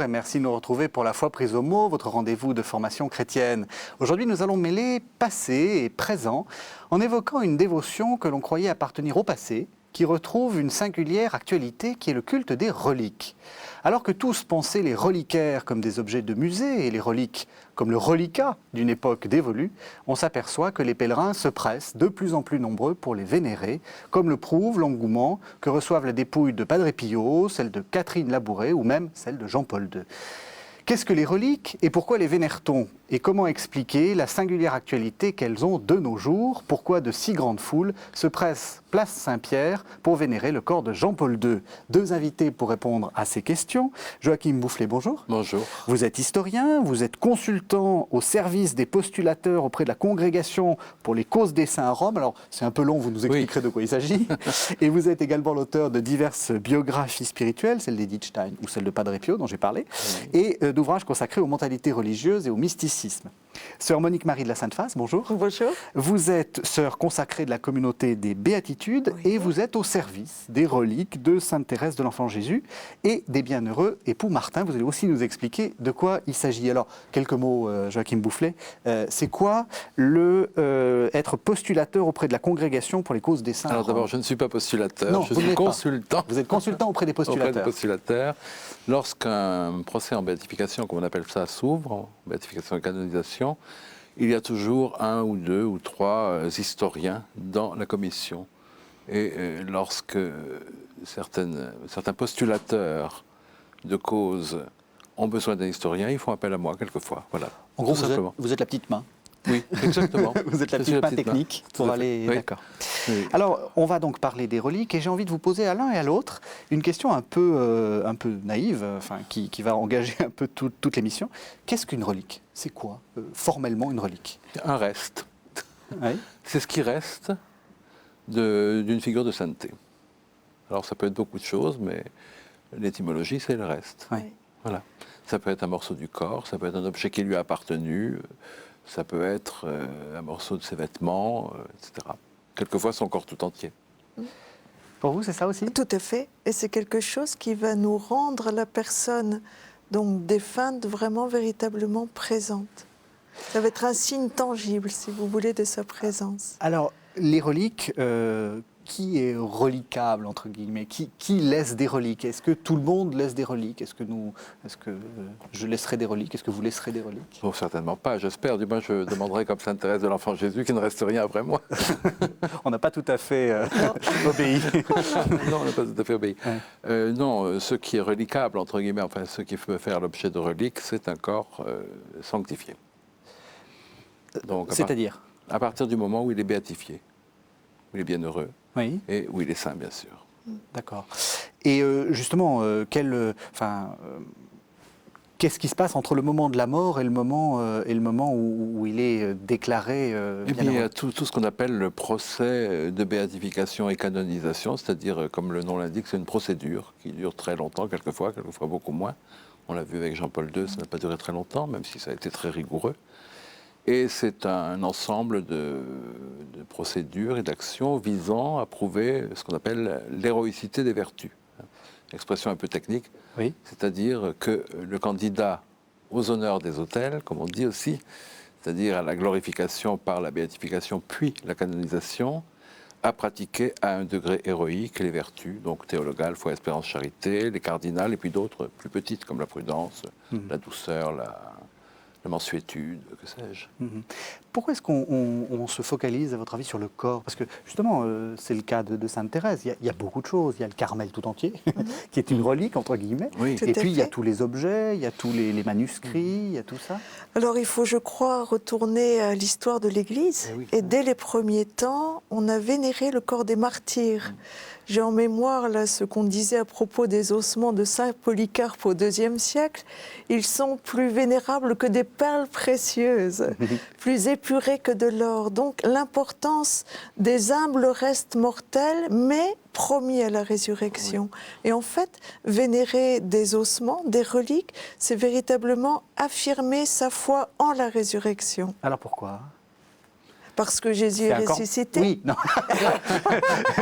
et merci de nous retrouver pour la foi prise au mot, votre rendez-vous de formation chrétienne. Aujourd'hui, nous allons mêler passé et présent en évoquant une dévotion que l'on croyait appartenir au passé, qui retrouve une singulière actualité qui est le culte des reliques. Alors que tous pensaient les reliquaires comme des objets de musée et les reliques comme le reliquat d'une époque dévolue, on s'aperçoit que les pèlerins se pressent de plus en plus nombreux pour les vénérer, comme le prouve l'engouement que reçoivent la dépouille de Padre Pio, celle de Catherine Labouré ou même celle de Jean-Paul II. Qu'est-ce que les reliques et pourquoi les vénère-t-on? Et comment expliquer la singulière actualité qu'elles ont de nos jours? Pourquoi de si grandes foules se pressent place Saint-Pierre pour vénérer le corps de Jean-Paul II? Deux invités pour répondre à ces questions. Joachim Boufflet, bonjour. Bonjour. Vous êtes historien, vous êtes consultant au service des postulateurs auprès de la Congrégation pour les causes des saints à Rome. Alors, c'est un peu long, vous nous expliquerez de quoi il s'agit. Et vous êtes également l'auteur de diverses biographies spirituelles, celle d'Edith Stein ou celle de Padre Pio, dont j'ai parlé, et d'ouvrages consacrés aux mentalités religieuses et au mysticisme. Sœur Monique-Marie de la Sainte-Face, bonjour. Bonjour. Vous êtes sœur consacrée de la communauté des Béatitudes et vous êtes au service des reliques de Sainte Thérèse de l'Enfant Jésus et des bienheureux époux Martin. Vous allez aussi nous expliquer de quoi il s'agit. Alors, quelques mots, Joachim Boufflet. C'est quoi être postulateur auprès de la Congrégation pour les causes des saints? Alors d'abord, je ne suis pas postulateur, Non, je suis consultant. Vous êtes consultant auprès des postulateurs. Auprès des postulateurs. Lorsqu'un procès en béatification, comme on appelle ça, s'ouvre, en béatification et canonisation, il y a toujours un ou deux ou trois historiens dans la commission. Et lorsque certains postulateurs de cause ont besoin d'un historien, ils font appel à moi quelquefois. Voilà. En gros, vous êtes la petite main. Oui, exactement. Vous êtes la petite main technique pour aller... Oui. D'accord. Oui. Alors, on va donc parler des reliques et j'ai envie de vous poser à l'un et à l'autre une question un peu naïve, qui va engager un peu toute l'émission. Qu'est-ce qu'une relique? C'est quoi, formellement, une relique? Un reste. Oui. C'est ce qui reste d'une figure de sainteté. Alors, ça peut être beaucoup de choses, mais l'étymologie, c'est le reste. Oui. Voilà. Ça peut être un morceau du corps, ça peut être un objet qui lui a appartenu, ça peut être un morceau de ses vêtements, etc. Quelquefois son corps tout entier. Pour vous, c'est ça aussi? Tout à fait. Et c'est quelque chose qui va nous rendre la personne donc défunte vraiment véritablement présente. Ça va être un signe tangible, si vous voulez, de sa présence. Alors, les reliques, qui est reliquable, entre guillemets? Qui laisse des reliques? Est-ce que tout le monde laisse des reliques? Est-ce que je laisserai des reliques? Est-ce que vous laisserez des reliques? Bon, certainement pas, j'espère. Du moins, je demanderai comme Sainte Thérèse de l'Enfant Jésus qu'il ne reste rien après moi. On n'a pas tout à fait obéi. Non, on n'a pas tout à fait obéi. Ouais. Non, ce qui est reliquable, entre guillemets, enfin, ce qui peut faire l'objet de reliques, c'est un corps sanctifié. Donc, C'est-à-dire? À partir du moment où il est béatifié, où il est bienheureux, Oui. et où il est saint, bien sûr. D'accord. Et justement, qu'est-ce qui se passe entre le moment de la mort et le moment où il est déclaré Et puis il y a tout ce qu'on appelle le procès de béatification et canonisation, c'est-à-dire, comme le nom l'indique, c'est une procédure qui dure très longtemps, quelquefois beaucoup moins. On l'a vu avec Jean-Paul II, ça n'a pas duré très longtemps, même si ça a été très rigoureux. Et c'est un ensemble de procédures et d'actions visant à prouver ce qu'on appelle l'héroïcité des vertus. Expression un peu technique, oui. C'est-à-dire que le candidat aux honneurs des autels, comme on dit aussi, c'est-à-dire à la glorification par la béatification puis la canonisation, a pratiqué à un degré héroïque les vertus, donc théologale, foi, espérance, charité, les cardinales, et puis d'autres plus petites comme la prudence, la douceur, la mansuétude, que sais-je. Pourquoi est-ce qu'on se focalise, à votre avis, sur le corps? Parce que, justement, c'est le cas de Sainte Thérèse. Il y a beaucoup de choses. Il y a le Carmel tout entier, qui est une relique, entre guillemets. Oui. Et puis, il y a tous les objets, il y a tous les manuscrits, il y a tout ça. Alors, il faut, je crois, retourner à l'histoire de l'Église. Et dès les premiers temps, on a vénéré le corps des martyrs. J'ai en mémoire là, ce qu'on disait à propos des ossements de Saint Polycarpe au IIe siècle. Ils sont plus vénérables que des perles précieuses, plus épurés que de l'or. Donc l'importance des humbles restes mortels, mais promis à la résurrection. Et en fait, vénérer des ossements, des reliques, c'est véritablement affirmer sa foi en la résurrection. Alors pourquoi? Parce que Jésus est ressuscité. Oui, non.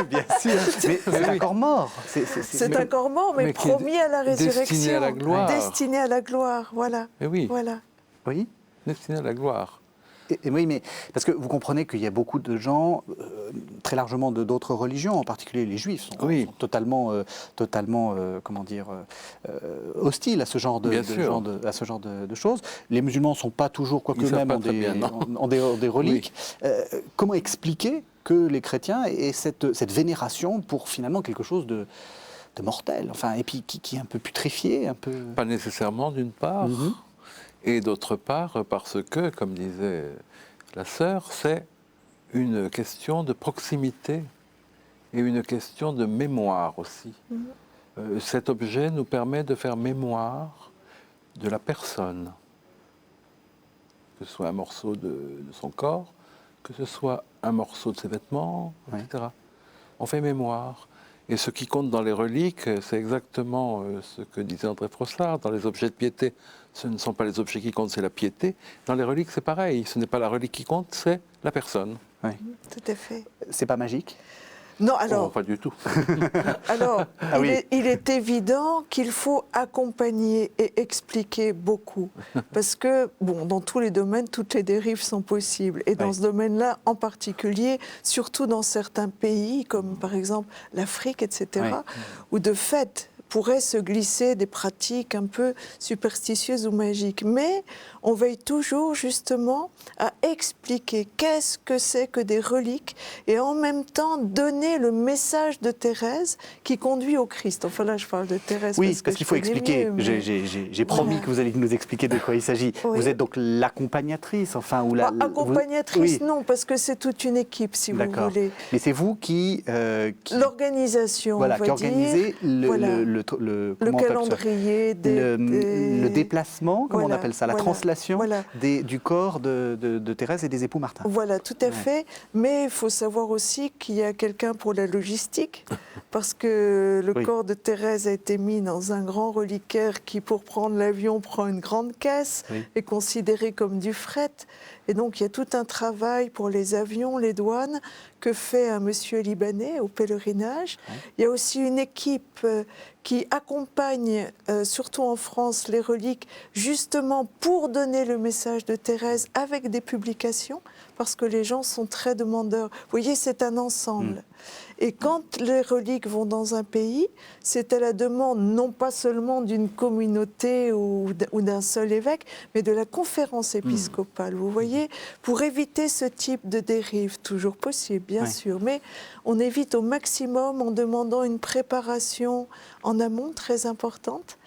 Bien sûr. Mais c'est un corps mort. C'est un corps mort, mais promis à la résurrection. Destiné à la gloire. Destiné à la gloire, voilà. Mais oui, Voilà. Oui. destiné à la gloire. Et oui, mais parce que vous comprenez qu'il y a beaucoup de gens, très largement d'autres religions, en particulier les Juifs, sont totalement, comment dire, hostiles à ce genre de choses. Les musulmans ne sont pas toujours, quoique même, ont des reliques. Oui. Comment expliquer que les chrétiens aient cette vénération pour finalement quelque chose de mortel, enfin, et puis qui est un peu putrifié, un peu... Pas nécessairement, d'une part. Et d'autre part, parce que, comme disait la sœur, c'est une question de proximité et une question de mémoire aussi. Cet objet nous permet de faire mémoire de la personne, que ce soit un morceau de son corps, que ce soit un morceau de ses vêtements, etc. On fait mémoire. Et ce qui compte dans les reliques, c'est exactement ce que disait André Frossard, dans les objets de piété. Ce ne sont pas les objets qui comptent, c'est la piété. Dans les reliques, c'est pareil. Ce n'est pas la relique qui compte, c'est la personne. Oui. Tout à fait. C'est pas magique ? Non, alors... Oh, pas du tout. Alors, il est évident qu'il faut accompagner et expliquer beaucoup. Parce que, bon, dans tous les domaines, toutes les dérives sont possibles. Et dans ce domaine-là, en particulier, surtout dans certains pays, comme par exemple l'Afrique, etc., où de fait pourraient se glisser des pratiques un peu superstitieuses ou magiques. Mais on veille toujours justement à expliquer qu'est-ce que c'est que des reliques et en même temps donner le message de Thérèse qui conduit au Christ. Enfin là, je parle de Thérèse. Oui, parce qu'il faut expliquer. J'ai promis que vous alliez nous expliquer de quoi il s'agit. Oui. Vous êtes donc l'accompagnatrice, enfin, ou la... Accompagnatrice, non, parce que c'est toute une équipe, si vous voulez. Mais c'est vous qui... L'organisation, voilà, on va qui organisez le calendrier, le déplacement, comment on appelle ça, la translation voilà. du corps de Thérèse et des époux Martin. Voilà, tout à fait. Mais il faut savoir aussi qu'il y a quelqu'un pour la logistique, parce que le corps de Thérèse a été mis dans un grand reliquaire qui, pour prendre l'avion, prend une grande caisse, est considéré comme du fret. Et donc, il y a tout un travail pour les avions, les douanes, que fait un monsieur libanais au pèlerinage. Il y a aussi une équipe qui accompagne, surtout en France, les reliques, justement pour donner le message de Thérèse avec des publications, parce que les gens sont très demandeurs. Vous voyez, c'est un ensemble. Et quand les reliques vont dans un pays, c'est à la demande non pas seulement d'une communauté ou d'un seul évêque, mais de la conférence épiscopale. Vous voyez, pour éviter ce type de dérive, toujours possible, bien sûr, mais on évite au maximum en demandant une préparation en amont très importante,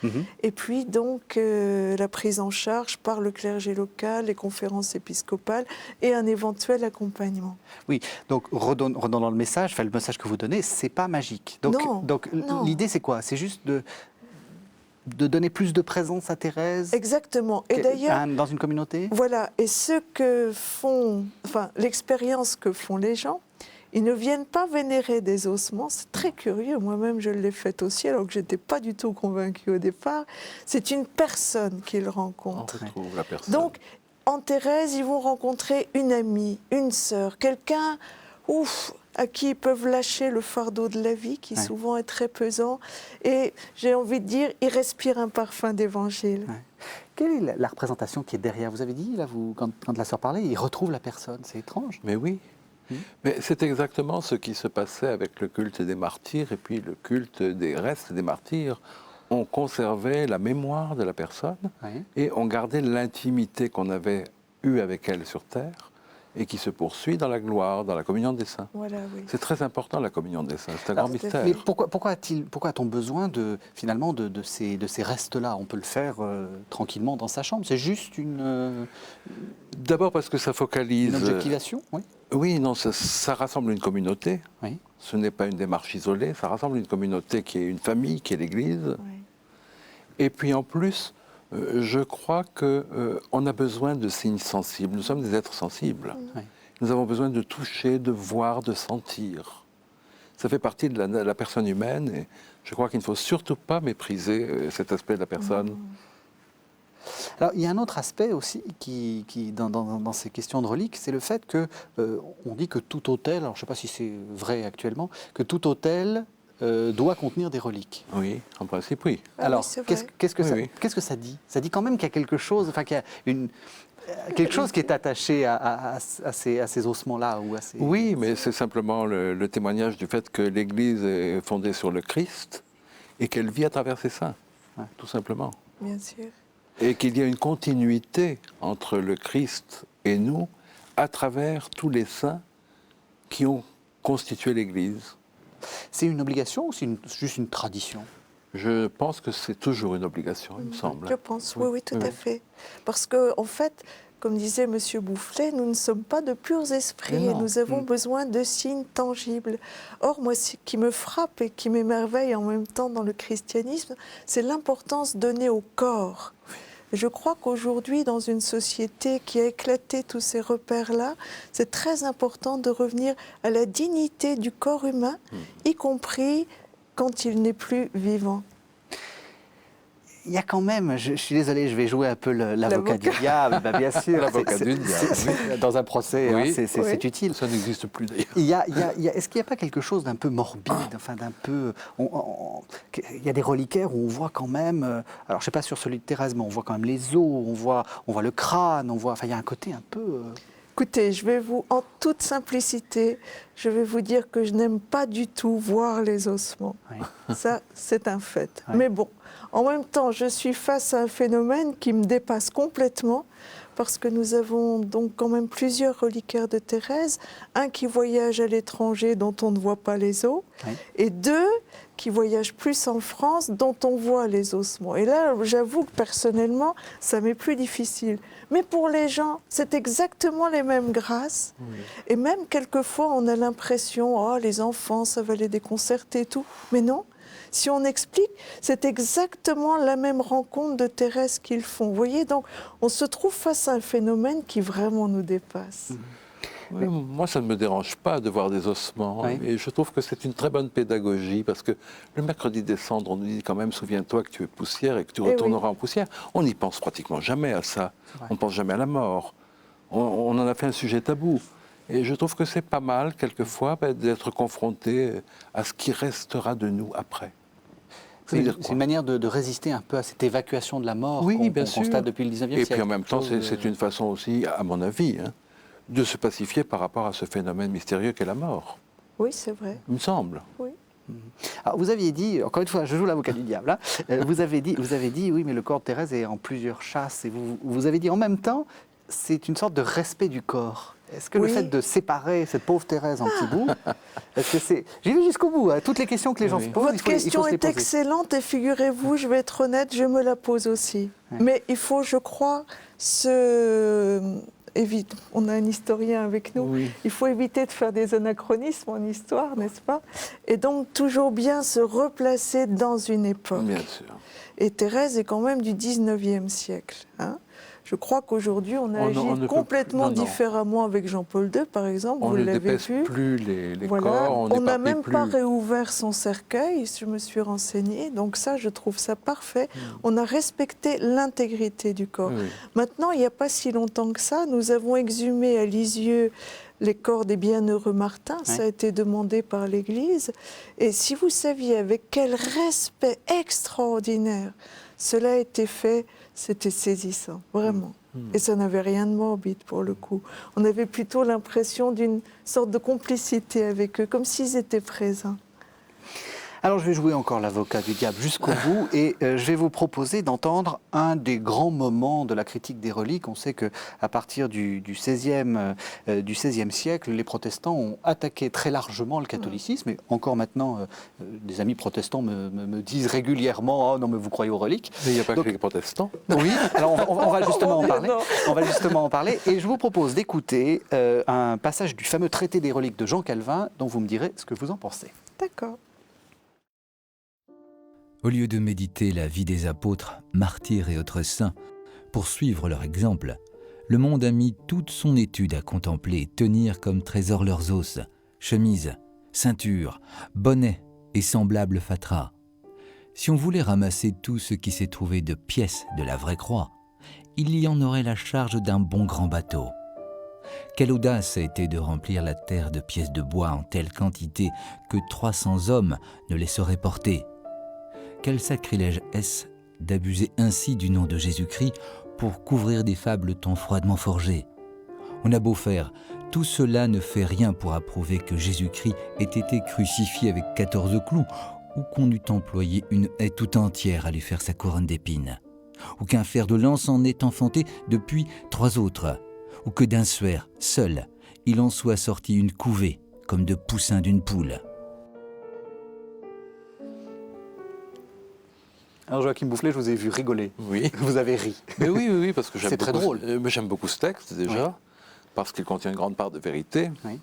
et puis donc la prise en charge par le clergé local, les conférences épiscopales et un éventuel accompagnement. Oui, donc redonnant le message que vous donnez, c'est pas magique. Donc l'idée c'est quoi? C'est juste de donner plus de présence à Thérèse. Exactement. Et d'ailleurs, dans une communauté. Voilà. Et ce que font, enfin, l'expérience que font les gens, ils ne viennent pas vénérer des ossements. C'est très curieux. Moi-même, je l'ai fait aussi, alors que je n'étais pas du tout convaincue au départ. C'est une personne qu'ils rencontrent. On retrouve la personne. Donc, en Thérèse, ils vont rencontrer une amie, une sœur, quelqu'un, à qui ils peuvent lâcher le fardeau de la vie, qui souvent est très pesant. Et j'ai envie de dire, ils respirent un parfum d'évangile. Quelle est la représentation qui est derrière? Vous avez dit, là, quand la sœur parlait, ils retrouvent la personne. C'est étrange. Mais oui. Mais c'est exactement ce qui se passait avec le culte des martyrs et puis le culte des restes des martyrs. On conservait la mémoire de la personne et on gardait l'intimité qu'on avait eue avec elle sur terre et qui se poursuit dans la gloire, dans la communion des saints. Voilà, c'est très important, la communion des saints, c'est un grand mystère. Mais pourquoi a-t-on besoin finalement de ces restes-là? On peut le faire tranquillement dans sa chambre. C'est juste une... D'abord parce que ça focalise... Une objectivation, oui. Oui, non, ça rassemble une communauté. Oui. Ce n'est pas une démarche isolée, ça rassemble une communauté qui est une famille, qui est l'Église. Oui. Et puis en plus, je crois qu'on a besoin de signes sensibles. Nous sommes des êtres sensibles. Oui. Nous avons besoin de toucher, de voir, de sentir. Ça fait partie de la personne humaine et je crois qu'il ne faut surtout pas mépriser cet aspect de la personne. Alors, il y a un autre aspect aussi dans ces questions de reliques, c'est le fait que on dit que tout autel, alors je ne sais pas si c'est vrai actuellement, que tout autel doit contenir des reliques. Oui, en principe, oui. Alors, oui, c'est vrai. qu'est-ce que ça dit? Ça dit quand même qu'il y a quelque chose, enfin qu'il y a quelque chose qui est attaché à ces ossements-là ou à ces... Oui, mais c'est simplement le témoignage du fait que l'Église est fondée sur le Christ et qu'elle vit à travers ses saints, tout simplement. Bien sûr. Et qu'il y a une continuité entre le Christ et nous à travers tous les saints qui ont constitué l'Église. C'est une obligation ou c'est juste une tradition? Je pense que c'est toujours une obligation, il me semble. Je pense, oui, tout à fait. Parce que, en fait, comme disait M. Boufflet, nous ne sommes pas de purs esprits et nous avons besoin de signes tangibles. Or, moi, ce qui me frappe et qui m'émerveille en même temps dans le christianisme, c'est l'importance donnée au corps. Je crois qu'aujourd'hui, dans une société qui a éclaté tous ces repères-là, c'est très important de revenir à la dignité du corps humain, y compris quand il n'est plus vivant. Il y a quand même, je suis désolé, je vais jouer un peu l'avocat du diable, bien sûr. L'avocat du diable, dans un procès, oui. C'est utile. Ça n'existe plus d'ailleurs. Est-ce qu'il n'y a pas quelque chose d'un peu morbide, enfin d'un peu... il y a des reliquaires où on voit quand même, alors je ne sais pas sur celui de Thérèse, mais on voit quand même les os, on voit le crâne, enfin il y a un côté un peu... Écoutez, en toute simplicité, je vais vous dire que je n'aime pas du tout voir les ossements. Oui. Ça, c'est un fait. Oui. Mais bon, en même temps, je suis face à un phénomène qui me dépasse complètement, parce que nous avons donc quand même plusieurs reliquaires de Thérèse, un qui voyage à l'étranger dont on ne voit pas les os, oui. Et deux qui voyagent plus en France dont on voit les ossements. Et là, j'avoue que personnellement, ça m'est plus difficile. Mais pour les gens, c'est exactement les mêmes grâces. Oui. Et même quelquefois, on a l'impression, oh, les enfants, ça va les déconcerter et tout. Mais non, si on explique, c'est exactement la même rencontre de Thérèse qu'ils font. Vous voyez, donc, on se trouve face à un phénomène qui vraiment nous dépasse. Oui, moi, ça ne me dérange pas de voir des ossements. Oui. Et je trouve que c'est une très bonne pédagogie parce que le mercredi des cendres, on nous dit quand même, souviens-toi que tu es poussière et que tu retourneras en poussière. On n'y pense pratiquement jamais à ça. On ne pense jamais à la mort. On en a fait un sujet tabou. Et je trouve que c'est pas mal, quelquefois, d'être confronté à ce qui restera de nous après. C'est une manière de résister un peu à cette évacuation de la mort qu'on constate depuis le 19e siècle. Et puis en même temps, c'est une façon aussi, à mon avis, de se pacifier par rapport à ce phénomène mystérieux qu'est la mort. Oui, c'est vrai. Il me semble. Oui. Alors, vous aviez dit, encore une fois, je joue l'avocat du diable, vous avez dit, oui, mais le corps de Thérèse est en plusieurs chasses. Et vous avez dit en même temps, c'est une sorte de respect du corps. Est-ce que le fait de séparer cette pauvre Thérèse en petits bouts, est-ce que c'est... J'ai vu jusqu'au bout, toutes les questions que les gens se posent. Votre question est excellente et figurez-vous, je vais être honnête, je me la pose aussi. Ouais. Mais il faut, je crois, on a un historien avec nous, il faut éviter de faire des anachronismes en histoire, n'est-ce pas? Et donc toujours bien se replacer dans une époque. Bien sûr. Et Thérèse est quand même du 19e siècle. Je crois qu'aujourd'hui, on agit complètement différemment avec Jean-Paul II, par exemple. On vous l'avez vu. On ne dépèce plus les corps. On n'a même pas réouvert son cercueil, je me suis renseignée. Donc ça, je trouve ça parfait. On a respecté l'intégrité du corps. Maintenant, il n'y a pas si longtemps que ça, nous avons exhumé à Lisieux les corps des bienheureux Martins. Ça a été demandé par l'Église. Et si vous saviez avec quel respect extraordinaire cela a été fait, c'était saisissant, vraiment. Et ça n'avait rien de morbide, pour le coup. On avait plutôt l'impression d'une sorte de complicité avec eux, comme s'ils étaient présents. Alors, je vais jouer encore l'avocat du diable jusqu'au bout et je vais vous proposer d'entendre un des grands moments de la critique des reliques. On sait qu'à partir du XVIe siècle, les protestants ont attaqué très largement le catholicisme. Et encore maintenant, des amis protestants me disent régulièrement « Oh non, mais vous croyez aux reliques ?» Mais il n'y a pas que les protestants. Oui, alors on va justement en parler. On va justement en parler. Et je vous propose d'écouter un passage du fameux traité des reliques de Jean Calvin, dont vous me direz ce que vous en pensez. D'accord. Au lieu de méditer la vie des apôtres, martyrs et autres saints, pour suivre leur exemple, le monde a mis toute son étude à contempler et tenir comme trésor leurs os, chemises, ceintures, bonnets et semblables fatras. Si on voulait ramasser tout ce qui s'est trouvé de pièces de la vraie croix, il y en aurait la charge d'un bon grand bateau. Quelle audace a été de remplir la terre de pièces de bois en telle quantité que 300 hommes ne les sauraient porter. Quel sacrilège est-ce d'abuser ainsi du nom de Jésus-Christ pour couvrir des fables tant froidement forgées. On a beau faire, tout cela ne fait rien pour approuver que Jésus-Christ ait été crucifié avec 14 clous, ou qu'on eût employé une haie tout entière à lui faire sa couronne d'épines, ou qu'un fer de lance en ait enfanté depuis 3 autres, ou que d'un suaire seul il en soit sorti une couvée, comme de poussins d'une poule. Alors Joachim Boufflet, je vous ai vu rigoler. Oui. Vous avez ri. Mais oui, parce que C'est très drôle. J'aime beaucoup ce texte déjà, Oui. parce qu'il contient une grande part de vérité. Oui.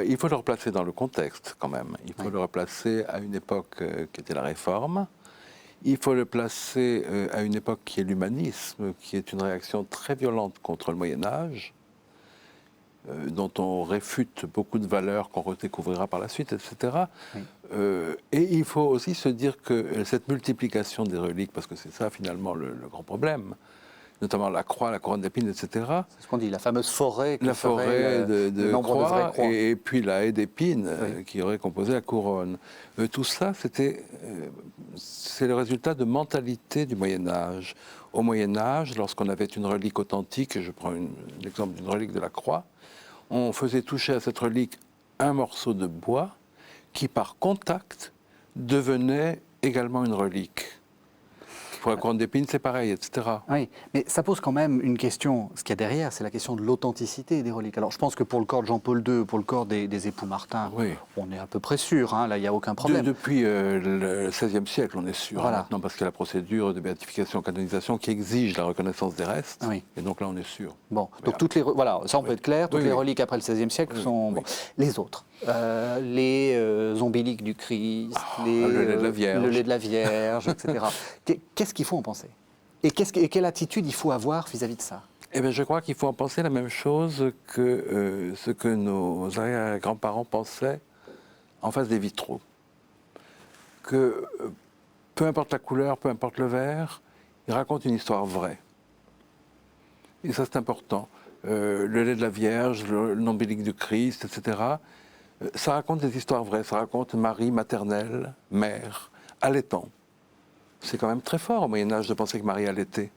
Il faut le replacer dans le contexte quand même. Il faut Oui. le replacer à une époque qui était la Réforme. Il faut le placer à une époque qui est l'humanisme, qui est une réaction très violente contre le Moyen-Âge, dont on réfute beaucoup de valeurs qu'on redécouvrira par la suite, etc. Oui. Et il faut aussi se dire que cette multiplication des reliques, parce que c'est ça finalement le grand problème, notamment la croix, la couronne d'épines, etc. C'est ce qu'on dit, la fameuse forêt qui La forêt ferait de le nombre de vraies croix croix. et puis la haie d'épines Oui. qui aurait composé la couronne. Tout ça, c'est le résultat de mentalité du Moyen-Âge. Au Moyen-Âge, lorsqu'on avait une relique authentique, et je prends l'exemple d'une relique de la croix, on faisait toucher à cette relique un morceau de bois qui, par contact, devenait également une relique. Pour la couronne d'épines, c'est pareil, etc. Oui, mais ça pose quand même une question. Ce qu'il y a derrière, c'est la question de l'authenticité des reliques. Alors, je pense que pour le corps de Jean-Paul II, pour le corps des époux Martin, Oui. on est à peu près sûr. Hein, là, il n'y a aucun problème. Depuis le XVIe siècle, on est sûr. Voilà. Maintenant, parce qu'il y a la procédure de béatification, canonisation qui exige la reconnaissance des restes. Oui. Et donc là, on est sûr. Bon, Voilà. donc toutes les voilà, ça on peut être clair. Toutes Oui, les oui. reliques après le XVIe siècle Oui, sont oui. bon. Les autres, les ombiliques du Christ, le lait de la Vierge. le lait de la Vierge, etc. Qu'est-ce qu'il faut en penser? Et quelle attitude il faut avoir vis-à-vis de ça? Eh bien, je crois qu'il faut en penser la même chose que ce que nos arrière-grands-parents pensaient en face des vitraux. Que peu importe la couleur, peu importe le verre, ils racontent une histoire vraie. Et ça, c'est important. Le lait de la Vierge, l'ombilique du Christ, etc. Ça raconte des histoires vraies. Ça raconte Marie maternelle, mère, allaitant. C'est quand même très fort au Moyen-Âge de penser que Marie allaitait.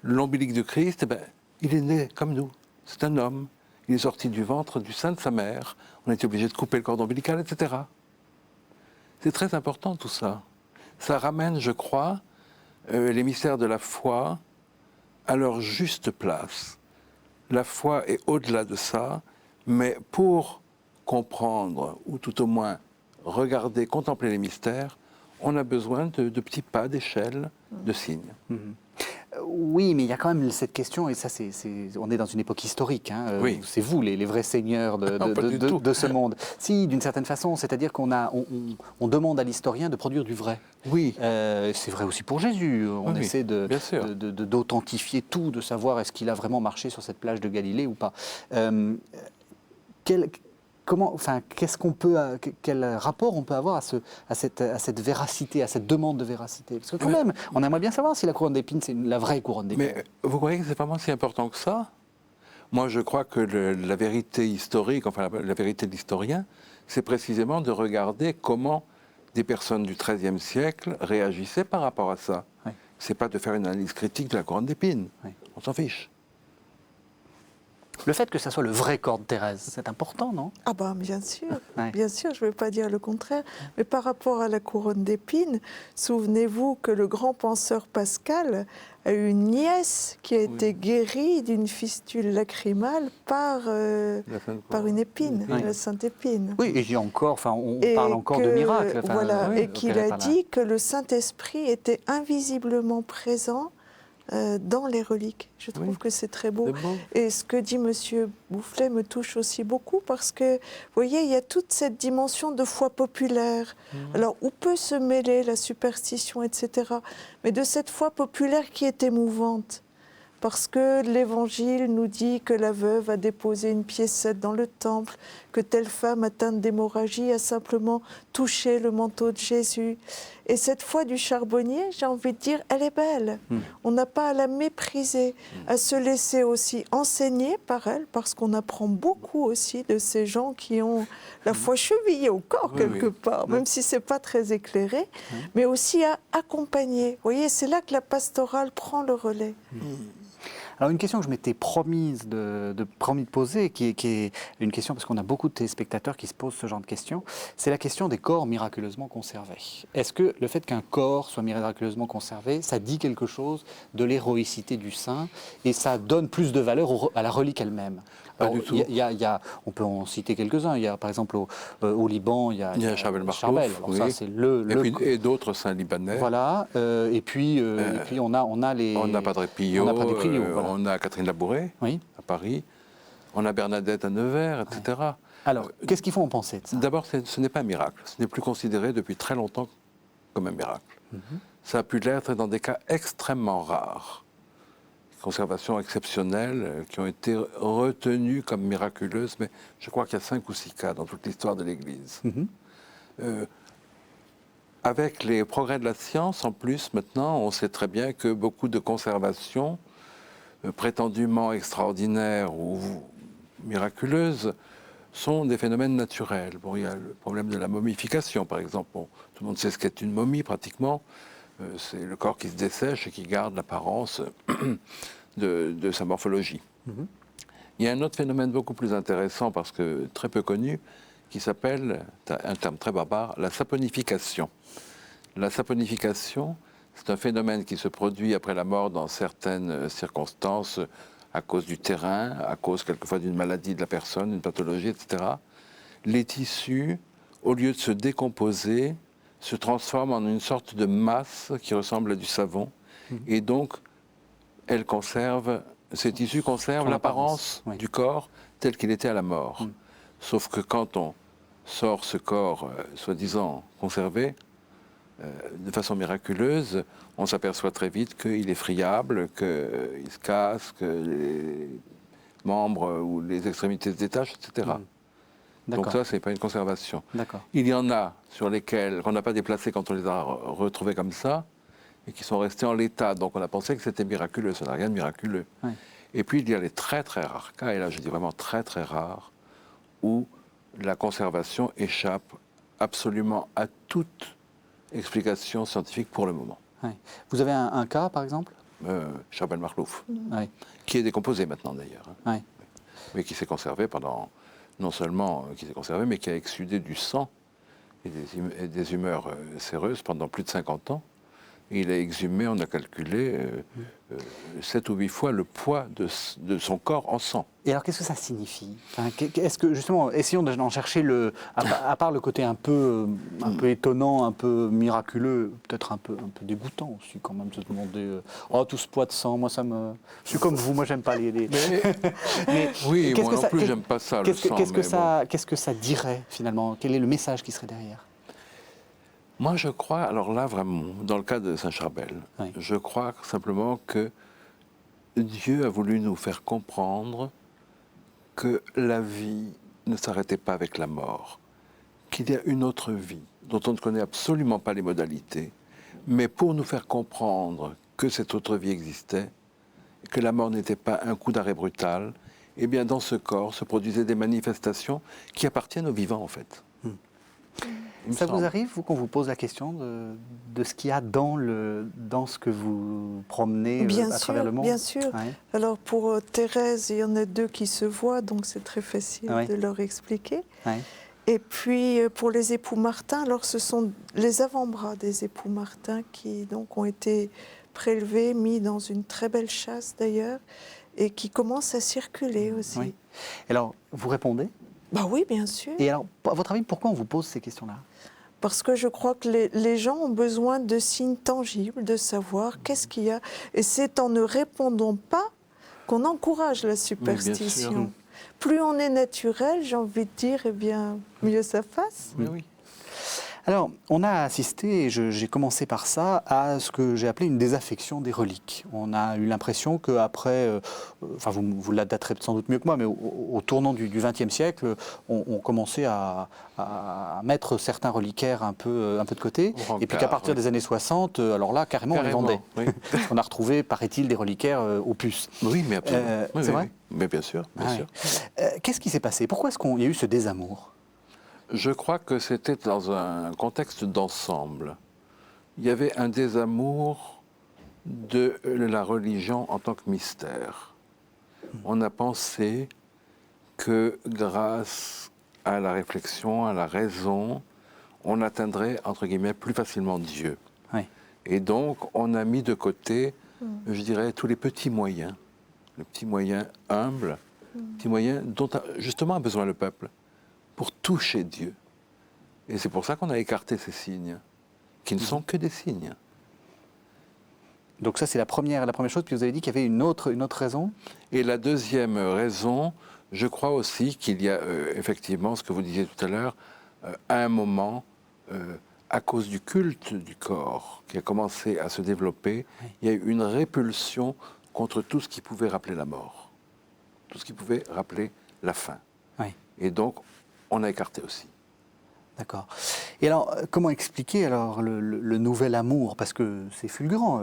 L'ombilique du Christ, eh ben, il est né comme nous. C'est un homme. Il est sorti du ventre, du sein de sa mère. On a été obligé de couper le cordon ombilical, etc. C'est très important tout ça. Ça ramène, je crois, les mystères de la foi à leur juste place. La foi est au-delà de ça, mais pour comprendre, ou tout au moins regarder, contempler les mystères, on a besoin de petits pas, d'échelles, de signes. Oui, mais il y a quand même cette question, et ça, on est dans une époque historique. Hein, Oui. C'est vous, les vrais seigneurs Non, pas du tout. de ce monde. Si, d'une certaine façon, c'est-à-dire qu'on on demande à l'historien de produire du vrai. Oui. C'est vrai aussi pour Jésus. On Oui, essaie bien sûr. d'authentifier tout, de savoir est-ce qu'il a vraiment marché sur cette plage de Galilée ou pas. Qu'est-ce qu'on peut, quel rapport on peut avoir à cette véracité, à cette demande de véracité? Parce que quand même, on aimerait bien savoir si la couronne d'épines, c'est la vraie couronne d'épines. Mais vous croyez que c'est vraiment si important que ça? Moi, je crois que la vérité historique, enfin la vérité de l'historien, c'est précisément de regarder comment des personnes du XIIIe siècle réagissaient par rapport à ça. Oui. C'est pas de faire une analyse critique de la couronne d'épines. Oui. On s'en fiche. Le fait que ça soit le vrai corps de Thérèse, c'est important, non? Ah ben bien sûr, Ouais. bien sûr, je ne vais pas dire le contraire. Mais par rapport à la couronne d'épines, souvenez-vous que le grand penseur Pascal a eu une nièce qui a été guérie d'une fistule lacrymale par une épine, Oui. la sainte épine. Oui, et il y a encore, on Et parle encore de que- miracles. Voilà, oui, et qu'il auquel elle a parle. dit que le Saint-Esprit était invisiblement présent dans les reliques. Je trouve Oui. que c'est très beau. C'est beau. Et ce que dit M. Boufflet me touche aussi beaucoup parce que, vous voyez, il y a toute cette dimension de foi populaire. Alors, où peut se mêler la superstition, etc. Mais de cette foi populaire qui est émouvante. parce que l'Évangile nous dit que la veuve a déposé une piécette dans le temple, que telle femme atteinte d'hémorragie a simplement touché le manteau de Jésus. Et cette foi du charbonnier, j'ai envie de dire, elle est belle. On n'a pas à la mépriser, à se laisser aussi enseigner par elle, parce qu'on apprend beaucoup aussi de ces gens qui ont la foi chevillée au corps quelque part, même si ce n'est pas très éclairé, mais aussi à accompagner. Vous voyez, c'est là que la pastorale prend le relais. Alors une question que je m'étais promis de poser, qui est une question parce qu'on a beaucoup de téléspectateurs qui se posent ce genre de questions, c'est la question des corps miraculeusement conservés. Est-ce que le fait qu'un corps soit miraculeusement conservé, ça dit quelque chose de l'héroïcité du saint et ça donne plus de valeur à la relique elle-même? Pas du tout. On peut en citer quelques-uns. Il y a par exemple au Liban, il y a Charbel Marlouf. Alors ça, c'est Et d'autres saints libanais. Voilà. Et puis on a les. On a Padre Pio. Voilà. On a Catherine Labouré à Paris. On a Bernadette à Nevers, etc. Alors, qu'est-ce qu'il faut en penser de ça? D'abord, ce n'est pas un miracle. Ce n'est plus considéré depuis très longtemps comme un miracle. Ça a pu l'être dans des cas extrêmement rares. Conservations exceptionnelles qui ont été retenues comme miraculeuses, mais je crois qu'il y a 5 ou 6 cas dans toute l'histoire de l'Église. Avec les progrès de la science, en plus, maintenant, on sait très bien que beaucoup de conservations prétendument extraordinaires ou miraculeuses sont des phénomènes naturels. Bon, il y a le problème de la momification, par exemple. Bon, tout le monde sait ce qu'est une momie, pratiquement. C'est le corps qui se dessèche et qui garde l'apparence de sa morphologie. Il y a un autre phénomène beaucoup plus intéressant, parce que très peu connu, qui s'appelle, un terme très barbare, la saponification. La saponification, c'est un phénomène qui se produit après la mort dans certaines circonstances, à cause du terrain, à cause quelquefois d'une maladie de la personne, d'une pathologie, etc. Les tissus, au lieu de se décomposer, se transforment en une sorte de masse qui ressemble à du savon. Et donc, ces tissus conservent l'apparence du corps tel qu'il était à la mort. Sauf que quand on sort ce corps, soi-disant conservé, de façon miraculeuse, on s'aperçoit très vite qu'il est friable, qu'il se casse, que les membres ou les extrémités se détachent, etc. Donc ça, ce n'est pas une conservation. Il y en a sur lesquels qu'on n'a pas déplacés quand on les a retrouvés comme ça, et qui sont restés en l'état. Donc on a pensé que c'était miraculeux, ça n'a rien de miraculeux. Et puis il y a les très très rares cas, et là je dis vraiment très très rares, où la conservation échappe absolument à toute explication scientifique pour le moment. Vous avez un cas, par exemple? Charbel Marlouf, qui est décomposé maintenant d'ailleurs, mais qui s'est conservé pendant, non seulement qui s'est conservé, mais qui a exsudé du sang et des humeurs séreuses pendant plus de 50 ans. Et il a exhumé, on a calculé, 7 ou 8 fois le poids de son corps en sang. Et alors, qu'est-ce que ça signifie? Est-ce que, justement, essayons d'en chercher, à part le côté un peu étonnant, un peu miraculeux, peut-être un peu dégoûtant aussi, quand même, de se demander tout ce poids de sang, moi, je suis comme vous, moi, j'aime pas les... Mais, oui, moi non plus, j'aime pas ça, le sang. Qu'est-ce que ça dirait, finalement? Quel est le message qui serait derrière? Moi, je crois, alors là, vraiment, dans le cas de Saint-Charbel, je crois simplement que Dieu a voulu nous faire comprendre que la vie ne s'arrêtait pas avec la mort, qu'il y a une autre vie dont on ne connaît absolument pas les modalités, mais pour nous faire comprendre que cette autre vie existait, que la mort n'était pas un coup d'arrêt brutal, eh bien, dans ce corps se produisaient des manifestations qui appartiennent aux vivants, en fait. Ça vous arrive, vous, qu'on vous pose la question de ce qu'il y a dans ce que vous promenez à travers le monde? Bien sûr. Alors, pour Thérèse, il y en a 2 qui se voient, donc c'est très facile de leur expliquer. Et puis, pour les époux Martin, alors ce sont les avant-bras des époux Martin qui donc ont été prélevés, mis dans une très belle chasse d'ailleurs, et qui commencent à circuler aussi. Alors, vous répondez? Bah oui, bien sûr. Et alors, à votre avis, pourquoi on vous pose ces questions-là? Parce que je crois que les gens ont besoin de signes tangibles, de savoir qu'est-ce qu'il y a. Et c'est en ne répondant pas qu'on encourage la superstition. Plus on est naturel, j'ai envie de dire, eh bien, mieux ça passe. Oui. Alors, on a assisté, et j'ai commencé par ça, à ce que j'ai appelé une désaffection des reliques. On a eu l'impression qu'après, enfin vous la daterez sans doute mieux que moi, mais au tournant du XXe siècle, on commençait à mettre certains reliquaires un peu de côté, et puis qu'à partir des années 60, alors là, carrément, on les vendait. Oui. On a retrouvé, paraît-il, des reliquaires aux puces. Oui, mais absolument. C'est vrai. Mais bien sûr, bien sûr. Qu'est-ce qui s'est passé? Pourquoi est-ce qu'il y a eu ce désamour? Je crois que c'était dans un contexte d'ensemble. Il y avait un désamour de la religion en tant que mystère. On a pensé que grâce à la réflexion, à la raison, on atteindrait, entre guillemets, plus facilement Dieu. Oui. Et donc, on a mis de côté, je dirais, tous les petits moyens, les petits moyens humbles, petits moyens dont justement a besoin le peuple, pour toucher Dieu. Et c'est pour ça qu'on a écarté ces signes, qui ne sont que des signes. Donc ça, c'est la première chose. Puis vous avez dit qu'il y avait une autre raison. Et la deuxième raison, je crois aussi qu'il y a effectivement, ce que vous disiez tout à l'heure, à un moment, à cause du culte du corps qui a commencé à se développer, il y a eu une répulsion contre tout ce qui pouvait rappeler la mort, tout ce qui pouvait rappeler la fin. Oui. Et donc, on a écarté aussi. D'accord. Et alors, comment expliquer alors le nouvel amour? Parce que c'est fulgurant.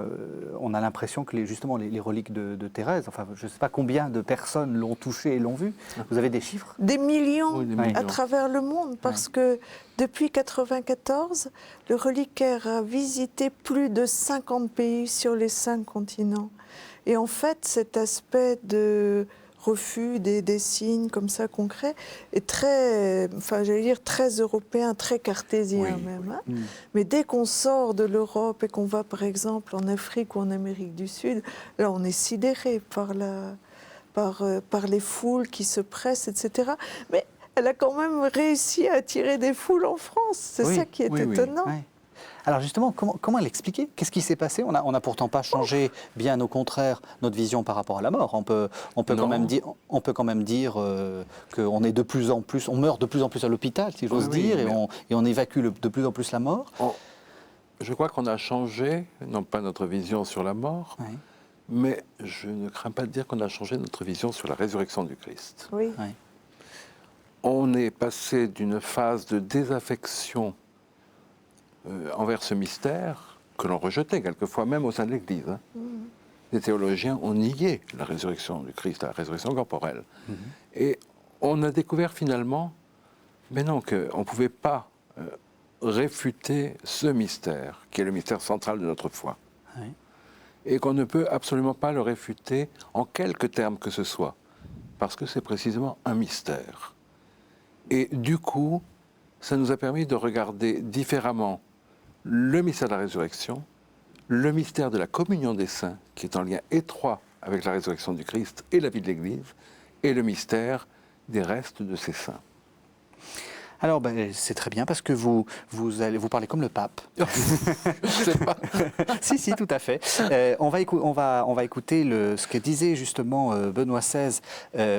On a l'impression que justement les reliques de Thérèse, enfin, je ne sais pas combien de personnes l'ont touché et l'ont vu. Vous avez des chiffres? Des millions, Oui, des millions. à travers le monde, parce que depuis 1994, le reliquaire a visité plus de 50 pays sur les 5 continents. Et en fait, cet aspect de refus des signes comme ça concrets est très, enfin j'allais dire très européen, très cartésien même. Hein. Mais dès qu'on sort de l'Europe et qu'on va par exemple en Afrique ou en Amérique du Sud, là on est sidéré par les foules qui se pressent, etc. Mais elle a quand même réussi à attirer des foules en France. C'est ça qui est étonnant. Oui. Alors justement, comment l'expliquer? Qu'est-ce qui s'est passé? On n'a pourtant pas changé, bien au contraire, notre vision par rapport à la mort. On peut quand même dire qu'on est de plus en plus, on meurt de plus en plus à l'hôpital, si j'ose dire, et on évacue de plus en plus la mort. Je crois qu'on a changé, non pas notre vision sur la mort, mais je ne crains pas de dire qu'on a changé notre vision sur la résurrection du Christ. Oui. On est passé d'une phase de désaffection envers ce mystère que l'on rejetait quelquefois même au sein de l'Église. Les théologiens ont nié la résurrection du Christ, la résurrection corporelle. Et on a découvert finalement, mais non, qu'on ne pouvait pas réfuter ce mystère, qui est le mystère central de notre foi. Et qu'on ne peut absolument pas le réfuter en quelque termes que ce soit, parce que c'est précisément un mystère. Et du coup, ça nous a permis de regarder différemment le mystère de la résurrection, le mystère de la communion des saints, qui est en lien étroit avec la résurrection du Christ et la vie de l'Église, et le mystère des restes de ces saints. Alors, c'est très bien parce que vous parlez comme le pape. Je sais pas. Si, tout à fait. On va écouter ce que disait justement Benoît XVI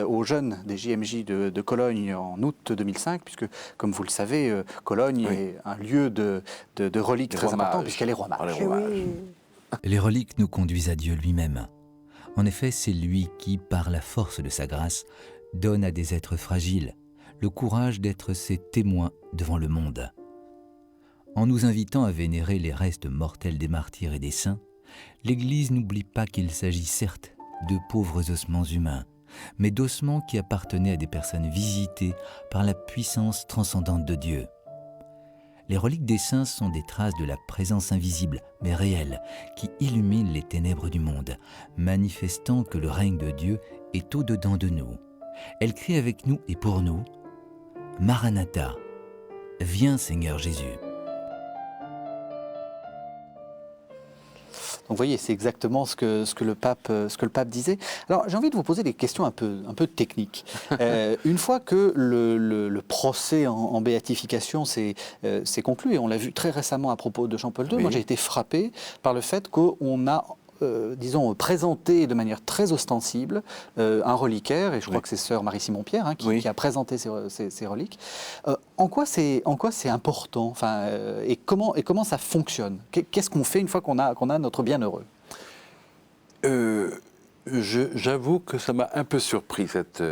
aux jeunes des JMJ de Cologne en août 2005, puisque, comme vous le savez, Cologne est un lieu de reliques très important, puisqu'elle est roi mage. Les reliques nous conduisent à Dieu lui-même. En effet, c'est lui qui, par la force de sa grâce, donne à des êtres fragiles le courage d'être ses témoins devant le monde. En nous invitant à vénérer les restes mortels des martyrs et des saints, l'Église n'oublie pas qu'il s'agit certes de pauvres ossements humains, mais d'ossements qui appartenaient à des personnes visitées par la puissance transcendante de Dieu. Les reliques des saints sont des traces de la présence invisible, mais réelle, qui illumine les ténèbres du monde, manifestant que le règne de Dieu est au-dedans de nous. Elle crie avec nous et pour nous, « Maranatha, viens Seigneur Jésus ». Donc vous voyez, c'est exactement ce que le pape disait. Alors j'ai envie de vous poser des questions un peu techniques. Une fois que le procès en béatification s'est conclu, et on l'a vu très récemment à propos de Jean-Paul II, moi j'ai été frappé par le fait qu'on a disons, présenter de manière très ostensible un reliquaire, et je crois que c'est sœur Marie-Simon-Pierre qui a présenté ces reliques. En quoi c'est important, enfin, et comment ça fonctionne? Qu'est-ce qu'on fait une fois qu'on a notre bienheureux? J'avoue que ça m'a un peu surpris, cette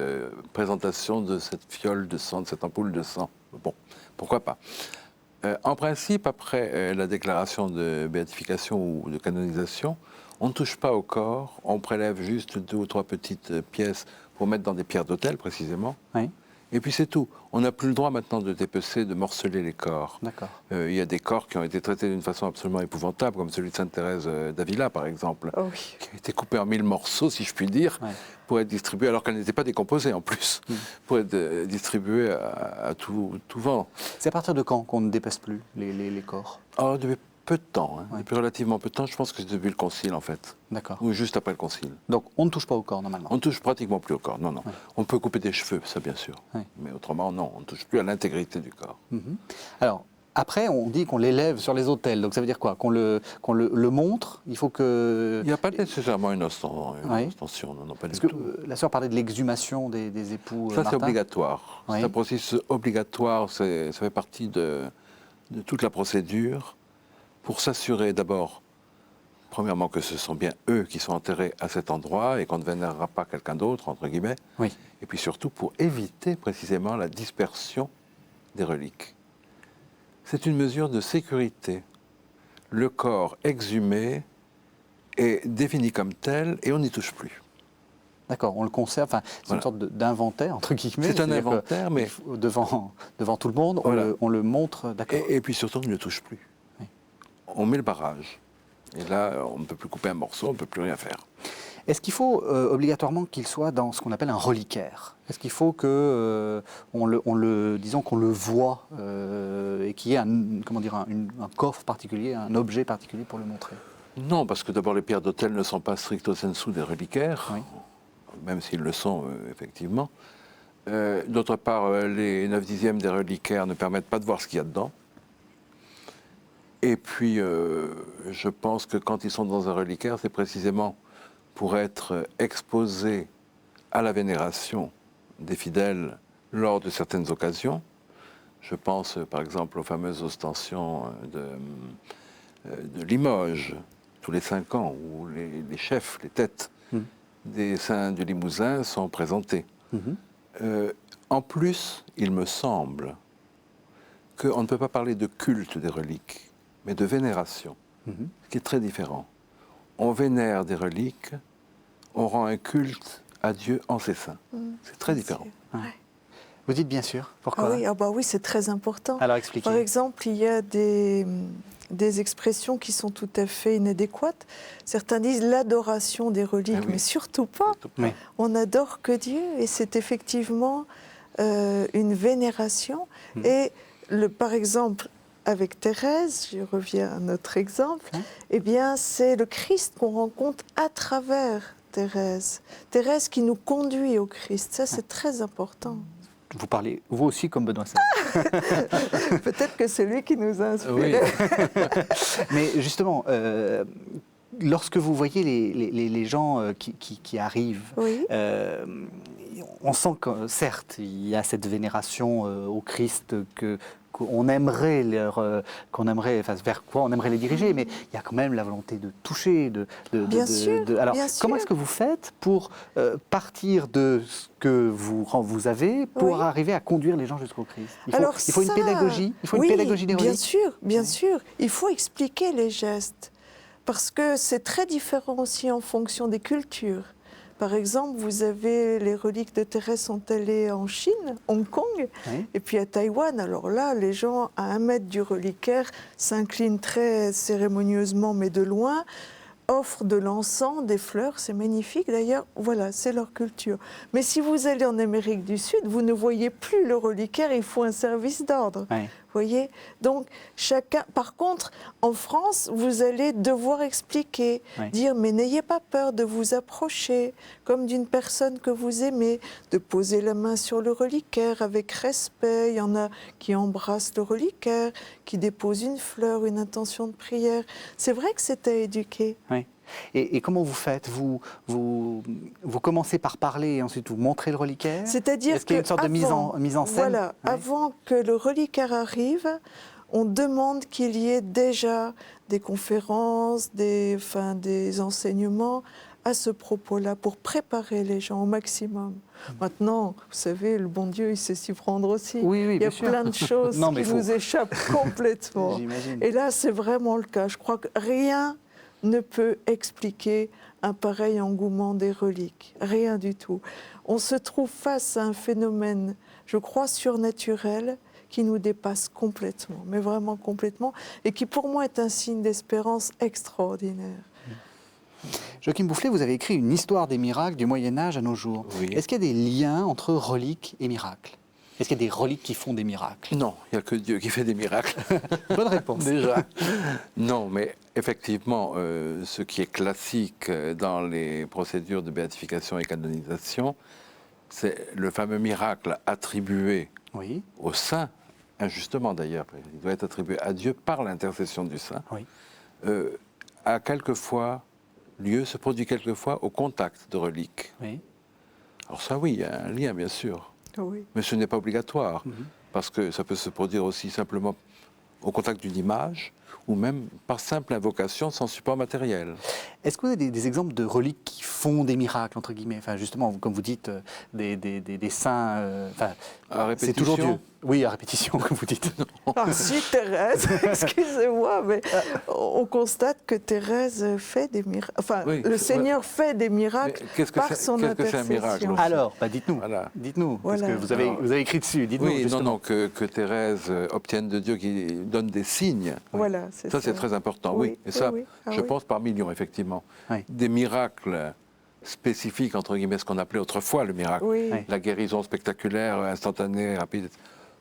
présentation de cette fiole de sang, de cette ampoule de sang. Bon, pourquoi pas. En principe, après la déclaration de béatification ou de canonisation, on ne touche pas au corps, on prélève juste 2 ou 3 petites pièces pour mettre dans des pierres d'autel, précisément. Oui. Et puis c'est tout. On n'a plus le droit maintenant de dépecer, de morceler les corps. D'accord. Il y a des corps qui ont été traités d'une façon absolument épouvantable, comme celui de Sainte Thérèse d'Avila, par exemple, Oh oui. qui a été coupé en 1000 morceaux, si je puis dire, pour être distribué, alors qu'elle n'était pas décomposée en plus, pour être distribuée à tout vent. C'est à partir de quand qu'on ne dépèce plus les corps? Alors, depuis peu de temps, depuis relativement peu de temps, je pense que c'est depuis le Concile, en fait. D'accord. Ou juste après le Concile. Donc on ne touche pas au corps normalement? On ne touche pratiquement plus au corps, non. On peut couper des cheveux, ça bien sûr. Mais autrement, non, on ne touche plus à l'intégrité du corps. Alors, après, on dit qu'on l'élève sur les autels. Donc ça veut dire quoi? Qu'on le montre? Il faut que... Il n'y a pas nécessairement une ostension, non, pas Parce du que tout. la sœur parlait de l'exhumation des époux Ça, c'est Martin. obligatoire. Oui. C'est un processus obligatoire, ça fait partie de toute la procédure pour s'assurer d'abord, premièrement, que ce sont bien eux qui sont enterrés à cet endroit et qu'on ne vénérera pas quelqu'un d'autre, entre guillemets. Oui. Et puis surtout pour éviter précisément la dispersion des reliques. C'est une mesure de sécurité. Le corps exhumé est défini comme tel et on n'y touche plus. D'accord, on le conserve, enfin, c'est une sorte d'inventaire, entre guillemets. C'est un C'est-à-dire inventaire, mais... Devant tout le monde, Voilà. on le montre, d'accord. Et puis surtout, on ne le touche plus. Oui. On met le barrage. Et là, on ne peut plus couper un morceau, on ne peut plus rien faire. Est-ce qu'il faut obligatoirement qu'il soit dans ce qu'on appelle un reliquaire? Est-ce qu'il faut que disons qu'on le voit et qu'il y ait un coffre particulier, un objet particulier pour le montrer? Non, parce que d'abord, les pierres d'autel ne sont pas stricto sensu des reliquaires, même s'ils le sont, effectivement. D'autre part, les 9/10 des reliquaires ne permettent pas de voir ce qu'il y a dedans. Et puis, je pense que quand ils sont dans un reliquaire, c'est précisément pour être exposés à la vénération des fidèles lors de certaines occasions. Je pense, par exemple, aux fameuses ostensions de Limoges, tous les 5 ans, où les chefs, les têtes des saints du Limousin sont présentés. En plus, il me semble qu'on ne peut pas parler de culte des reliques, mais de vénération, ce qui est très différent. On vénère des reliques, on rend un culte à Dieu en ses saints. C'est très différent. Vous dites bien sûr. Pourquoi? Oui, c'est très important. Alors expliquez. Par exemple, il y a des expressions qui sont tout à fait inadéquates. Certains disent l'adoration des reliques, mais surtout pas. Oui. On n'adore que Dieu, et c'est effectivement une vénération. Et par exemple, avec Thérèse, je reviens à notre exemple, eh bien, c'est le Christ qu'on rencontre à travers Thérèse. Thérèse qui nous conduit au Christ. Ça, c'est très important. Vous parlez, vous aussi, comme Benoît XVI. Peut-être que c'est lui qui nous a inspirés. Oui. Mais justement, lorsque vous voyez les gens qui arrivent, on sent que, certes, il y a cette vénération au Christ qu'on aimerait vers quoi on aimerait les diriger, mais il y a quand même la volonté de toucher, Bien sûr. Alors, comment est-ce que vous faites pour partir de ce que vous avez pour arriver à conduire les gens jusqu'au Christ? Il faut une pédagogie. Il faut une pédagogie des reliques. Bien sûr. Il faut expliquer les gestes, parce que c'est très différent aussi en fonction des cultures. Par exemple, vous avez les reliques de Thérèse sont allées en Chine, Hong Kong, et puis à Taïwan. Alors là, les gens à 1 mètre du reliquaire s'inclinent très cérémonieusement, mais de loin, offrent de l'encens, des fleurs, c'est magnifique. D'ailleurs, voilà, c'est leur culture. Mais si vous allez en Amérique du Sud, vous ne voyez plus le reliquaire, il faut un service d'ordre. Voyez, donc chacun. Par contre, en France, vous allez devoir expliquer, dire mais n'ayez pas peur de vous approcher comme d'une personne que vous aimez, de poser la main sur le reliquaire avec respect. Il y en a qui embrassent le reliquaire, qui déposent une fleur, une intention de prière. C'est vrai que c'est à éduquer. Et comment vous faites vous commencez par parler et ensuite vous montrez le reliquaire? C'est-à-dire Est-ce qu'il y a une sorte de mise en scène? Voilà, Oui. avant que le reliquaire arrive, on demande qu'il y ait déjà des conférences, des enseignements à ce propos-là, pour préparer les gens au maximum. Maintenant, vous savez, le bon Dieu, il sait s'y prendre aussi. Oui, Il y bien a sûr. plein de choses Non, mais qui nous échappent complètement. J'imagine. Et là, c'est vraiment le cas. Je crois que rien ne peut expliquer un pareil engouement des reliques. Rien du tout. On se trouve face à un phénomène, je crois, surnaturel, qui nous dépasse complètement, mais vraiment complètement, et qui pour moi est un signe d'espérance extraordinaire. Joachim Boufflet, vous avez écrit une histoire des miracles du Moyen-Âge à nos jours. Oui. Est-ce qu'il y a des liens entre reliques et miracles? Est-ce qu'il y a des reliques qui font des miracles? Non, il n'y a que Dieu qui fait des miracles. Bonne réponse. Déjà. Non, mais effectivement, ce qui est classique dans les procédures de béatification et canonisation, c'est le fameux miracle attribué Oui, au saint, injustement d'ailleurs, il doit être attribué à Dieu par l'intercession du saint, oui. se produit quelquefois au contact de reliques. Oui. Alors ça oui, il y a un lien bien sûr, Oui. mais ce n'est pas obligatoire, parce que ça peut se produire aussi simplement au contact d'une image, ou même par simple invocation sans support matériel. Est-ce que vous avez des exemples de reliques qui font des miracles, entre guillemets? Enfin, justement, comme vous dites, des saints... À c'est toujours répétition. Dieu. Oui, à répétition, comme vous dites. Ah si, Thérèse, excusez-moi, mais on constate que Thérèse fait des miracles. Enfin, Oui, le c'est Seigneur fait des miracles par son qu'est-ce que c'est un miracle intercession. aussi? Alors, dites-nous. Voilà. Dites-nous, Voilà. parce que vous avez écrit dessus. Dites-nous, Oui, justement. que Thérèse obtienne de Dieu qui donne des signes. Voilà, c'est Ça, c'est très important, oui. Et ça, oui. Ah je oui. pense par millions, effectivement. Oui. Des miracles spécifiques, entre guillemets, ce qu'on appelait autrefois le miracle. Oui. Oui. La guérison spectaculaire, instantanée, rapide.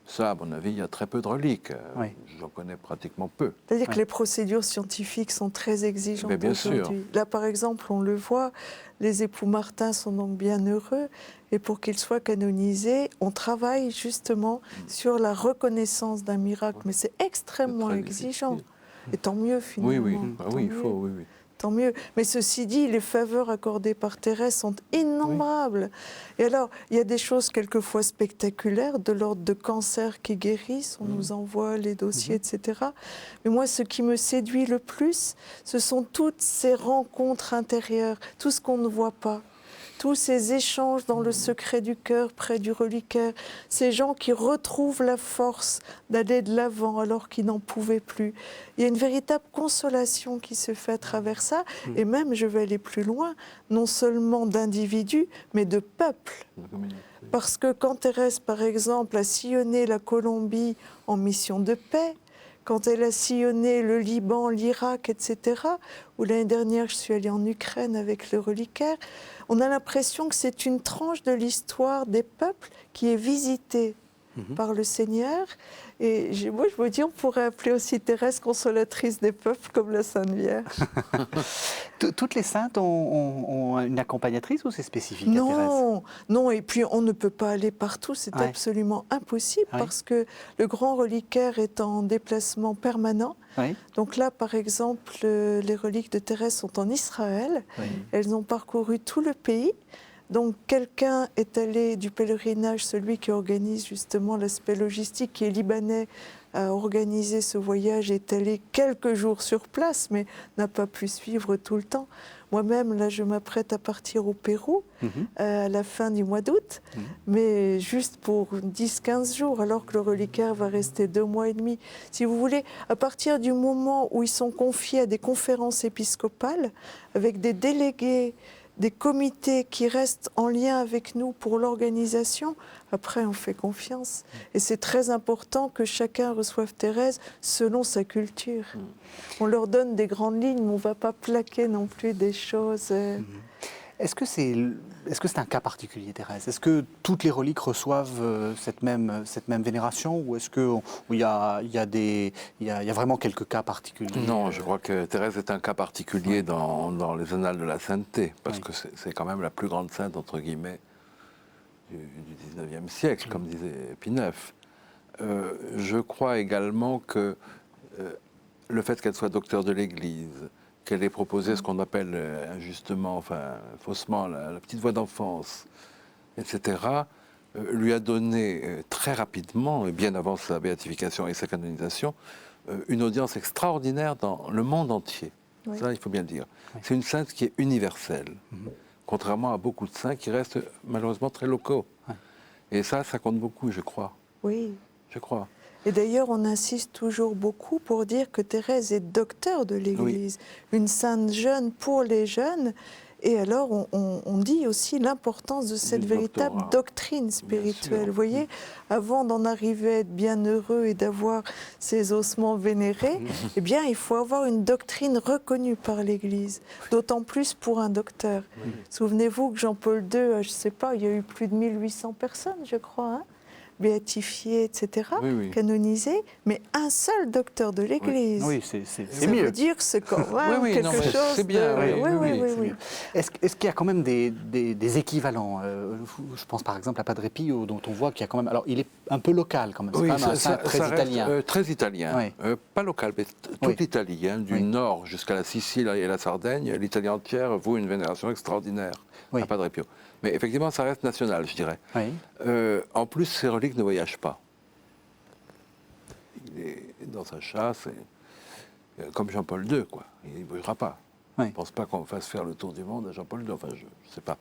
Ça, à mon avis, il y a très peu de reliques. Oui. J'en connais pratiquement peu. C'est-à-dire Ouais. que les procédures scientifiques sont très exigeantes Mais bien sûr. aujourd'hui. Là, par exemple, on le voit, les époux Martin sont donc bien heureux. Et pour qu'ils soient canonisés, on travaille justement sur la reconnaissance d'un miracle. Mais c'est extrêmement très exigeant. difficile. Et tant mieux, finalement. Oui, oui. Ah Tant oui, il mieux. faut, oui, oui. Tant mieux. Mais ceci dit, les faveurs accordées par Thérèse sont innombrables. Et alors, il y a des choses quelquefois spectaculaires, de l'ordre de cancers qui guérissent, on nous envoie les dossiers, etc. Mais moi, ce qui me séduit le plus, ce sont toutes ces rencontres intérieures, tout ce qu'on ne voit pas. Tous ces échanges dans le secret du cœur, près du reliquaire, ces gens qui retrouvent la force d'aller de l'avant alors qu'ils n'en pouvaient plus. Il y a une véritable consolation qui se fait à travers ça, et même, je vais aller plus loin, non seulement d'individus, mais de peuples. Parce que quand Thérèse, par exemple, a sillonné la Colombie en mission de paix, quand elle a sillonné le Liban, l'Irak, etc., où l'année dernière, je suis allée en Ukraine avec le reliquaire, on a l'impression que c'est une tranche de l'histoire des peuples qui est visitée par le Seigneur. Et moi, je me dis, on pourrait appeler aussi Thérèse consolatrice des peuples comme la Sainte Vierge. Toutes les saintes ont une accompagnatrice ou c'est spécifique à Thérèse? Non, non, et puis on ne peut pas aller partout, c'est Ouais. absolument impossible Ouais. parce que le grand reliquaire est en déplacement permanent. Oui. Donc là, par exemple, les reliques de Thérèse sont en Israël. Oui. Elles ont parcouru tout le pays. Donc quelqu'un est allé du pèlerinage, celui qui organise justement l'aspect logistique, qui est libanais, a organisé ce voyage, est allé quelques jours sur place, mais n'a pas pu suivre tout le temps. Moi-même, là, je m'apprête à partir au Pérou à la fin du mois d'août, mais juste pour 10-15 jours, alors que le reliquaire va rester 2 mois et demi. Si vous voulez, à partir du moment où ils sont confiés à des conférences épiscopales, avec des délégués, des comités qui restent en lien avec nous pour l'organisation, après on fait confiance. Et c'est très important que chacun reçoive Thérèse selon sa culture. On leur donne des grandes lignes, mais on ne va pas plaquer non plus des choses. Est-ce que c'est un cas particulier, Thérèse? Est-ce que toutes les reliques reçoivent cette même vénération, ou est-ce qu'il y a vraiment quelques cas particuliers? Non, je crois que Thérèse est un cas particulier dans les annales de la sainteté, parce que c'est quand même la plus grande sainte, entre guillemets, du 19e siècle, comme disait Pie IX. Je crois également que le fait qu'elle soit docteur de l'Église, qu'elle ait proposé ce qu'on appelle injustement, enfin faussement, la petite voix d'enfance, etc., lui a donné très rapidement, et bien avant sa béatification et sa canonisation, une audience extraordinaire dans le monde entier. Oui. Ça, il faut bien le dire. Oui. C'est une sainte qui est universelle, contrairement à beaucoup de saints qui restent malheureusement très locaux. Ouais. Et ça compte beaucoup, je crois. Oui. Je crois. Et d'ailleurs, on insiste toujours beaucoup pour dire que Thérèse est docteur de l'Église, une sainte jeune pour les jeunes. Et alors, on dit aussi l'importance de cette Du véritable doctorat. doctrine spirituelle. sûr. Vous voyez, avant d'en arriver à être bien heureux et d'avoir ces ossements vénérés, eh bien, il faut avoir une doctrine reconnue par l'Église, d'autant plus pour un docteur. Souvenez-vous que Jean-Paul II, je ne sais pas, il y a eu plus de 1800 personnes, je crois, hein, béatifiées, etc., Oui, oui. canonisées, mais un seul docteur de l'Église. Oui, c'est Ça mieux. veut dire que c'est quand même Oui, oui, quelque non, mais chose c'est bien, de... oui, oui, oui, C'est oui. mieux. Est-ce qu'il y a quand même des équivalents je pense par exemple à Padre Pio, dont on voit qu'il y a quand même... Alors, il est un peu local quand même, c'est Oui, quand même un saint très reste, italien. très italien. Oui. Pas local, mais toute Oui. l'Italie, hein, du Oui. nord jusqu'à la Sicile et la Sardaigne, l'Italie entière vaut une vénération extraordinaire Oui. à Padre Pio. Mais effectivement, ça reste national, je dirais. Oui. En plus, ces reliques ne voyagent pas. Il est dans sa chasse, comme Jean-Paul II, quoi. Il ne bougera pas. Oui. Je ne pense pas qu'on fasse faire le tour du monde à Jean-Paul II, enfin, je ne sais pas.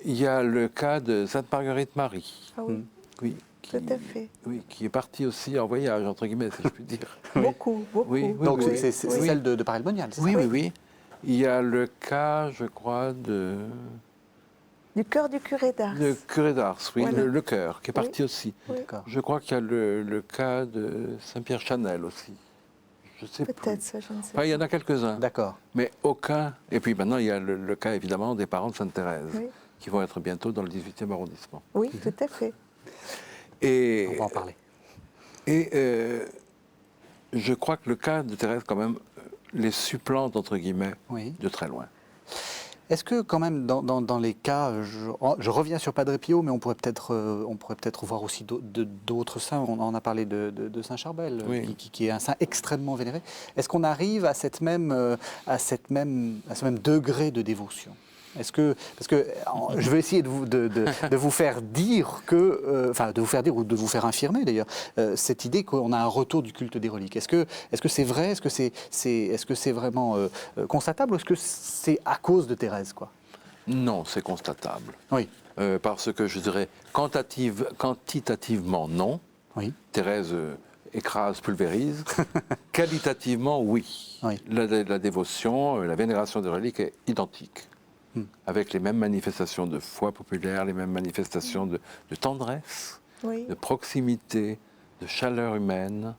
Il y a le cas de Sainte Marguerite Marie. Ah oui, Oui, tout à fait. oui, qui est partie aussi en voyage, entre guillemets, si je puis dire. Beaucoup, beaucoup. Oui, oui, Donc, oui. c'est Oui. celle de Paris-le-Monial, c'est Oui, ça oui, oui. Il y a le cas, je crois, Du cœur du curé d'Ars. de curé d'Ars, oui, Voilà. le cœur, qui est parti Oui. aussi. Oui. D'accord. Je crois qu'il y a le cas de Saint-Pierre Chanel aussi. Je sais plus. Peut-être, ça, je ne sais Enfin, il y en a quelques-uns, D'accord. mais aucun. Et puis maintenant, il y a le cas, évidemment, des parents de Sainte-Thérèse, Oui. qui vont être bientôt dans le 18e arrondissement. Oui, tout à fait. Et, On va en parler. Et je crois que le cas de Thérèse, quand même, les supplante, entre guillemets, Oui. de très loin. Est-ce que quand même dans les cas, je reviens sur Padre Pio, mais on pourrait peut-être voir aussi d'autres saints. On en a parlé de Saint Charbel, Oui. qui est un saint extrêmement vénéré. Est-ce qu'on arrive à ce même degré de dévotion? Parce que je vais essayer de vous faire dire de vous faire dire ou de vous faire infirmer d'ailleurs cette idée qu'on a un retour du culte des reliques. Est-ce que c'est vrai? Est-ce que c'est vraiment constatable, ou est-ce que c'est à cause de Thérèse, quoi? Non, c'est constatable. Oui. Parce que je dirais, quantitativement, non. Oui. Thérèse écrase, pulvérise. Qualitativement, oui. Oui. La dévotion, la vénération des reliques est identique. Avec les mêmes manifestations de foi populaire, les mêmes manifestations de tendresse, Oui. de proximité, de chaleur humaine,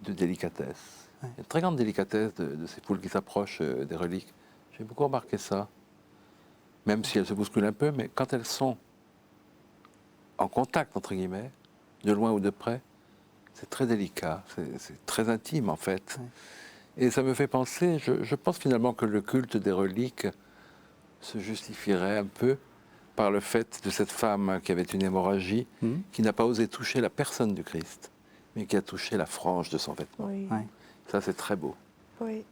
de délicatesse. Il y a une très grande délicatesse de ces poules qui s'approchent des reliques. J'ai beaucoup remarqué ça. Même si elles se bousculent un peu, mais quand elles sont en contact, entre guillemets, de loin ou de près, c'est très délicat, c'est très intime en fait. Et ça me fait penser, je pense finalement que le culte des reliques se justifierait un peu par le fait de cette femme qui avait une hémorragie, qui n'a pas osé toucher la personne du Christ, mais qui a touché la frange de son vêtement. Oui. Oui. Ça, c'est très beau. Oui.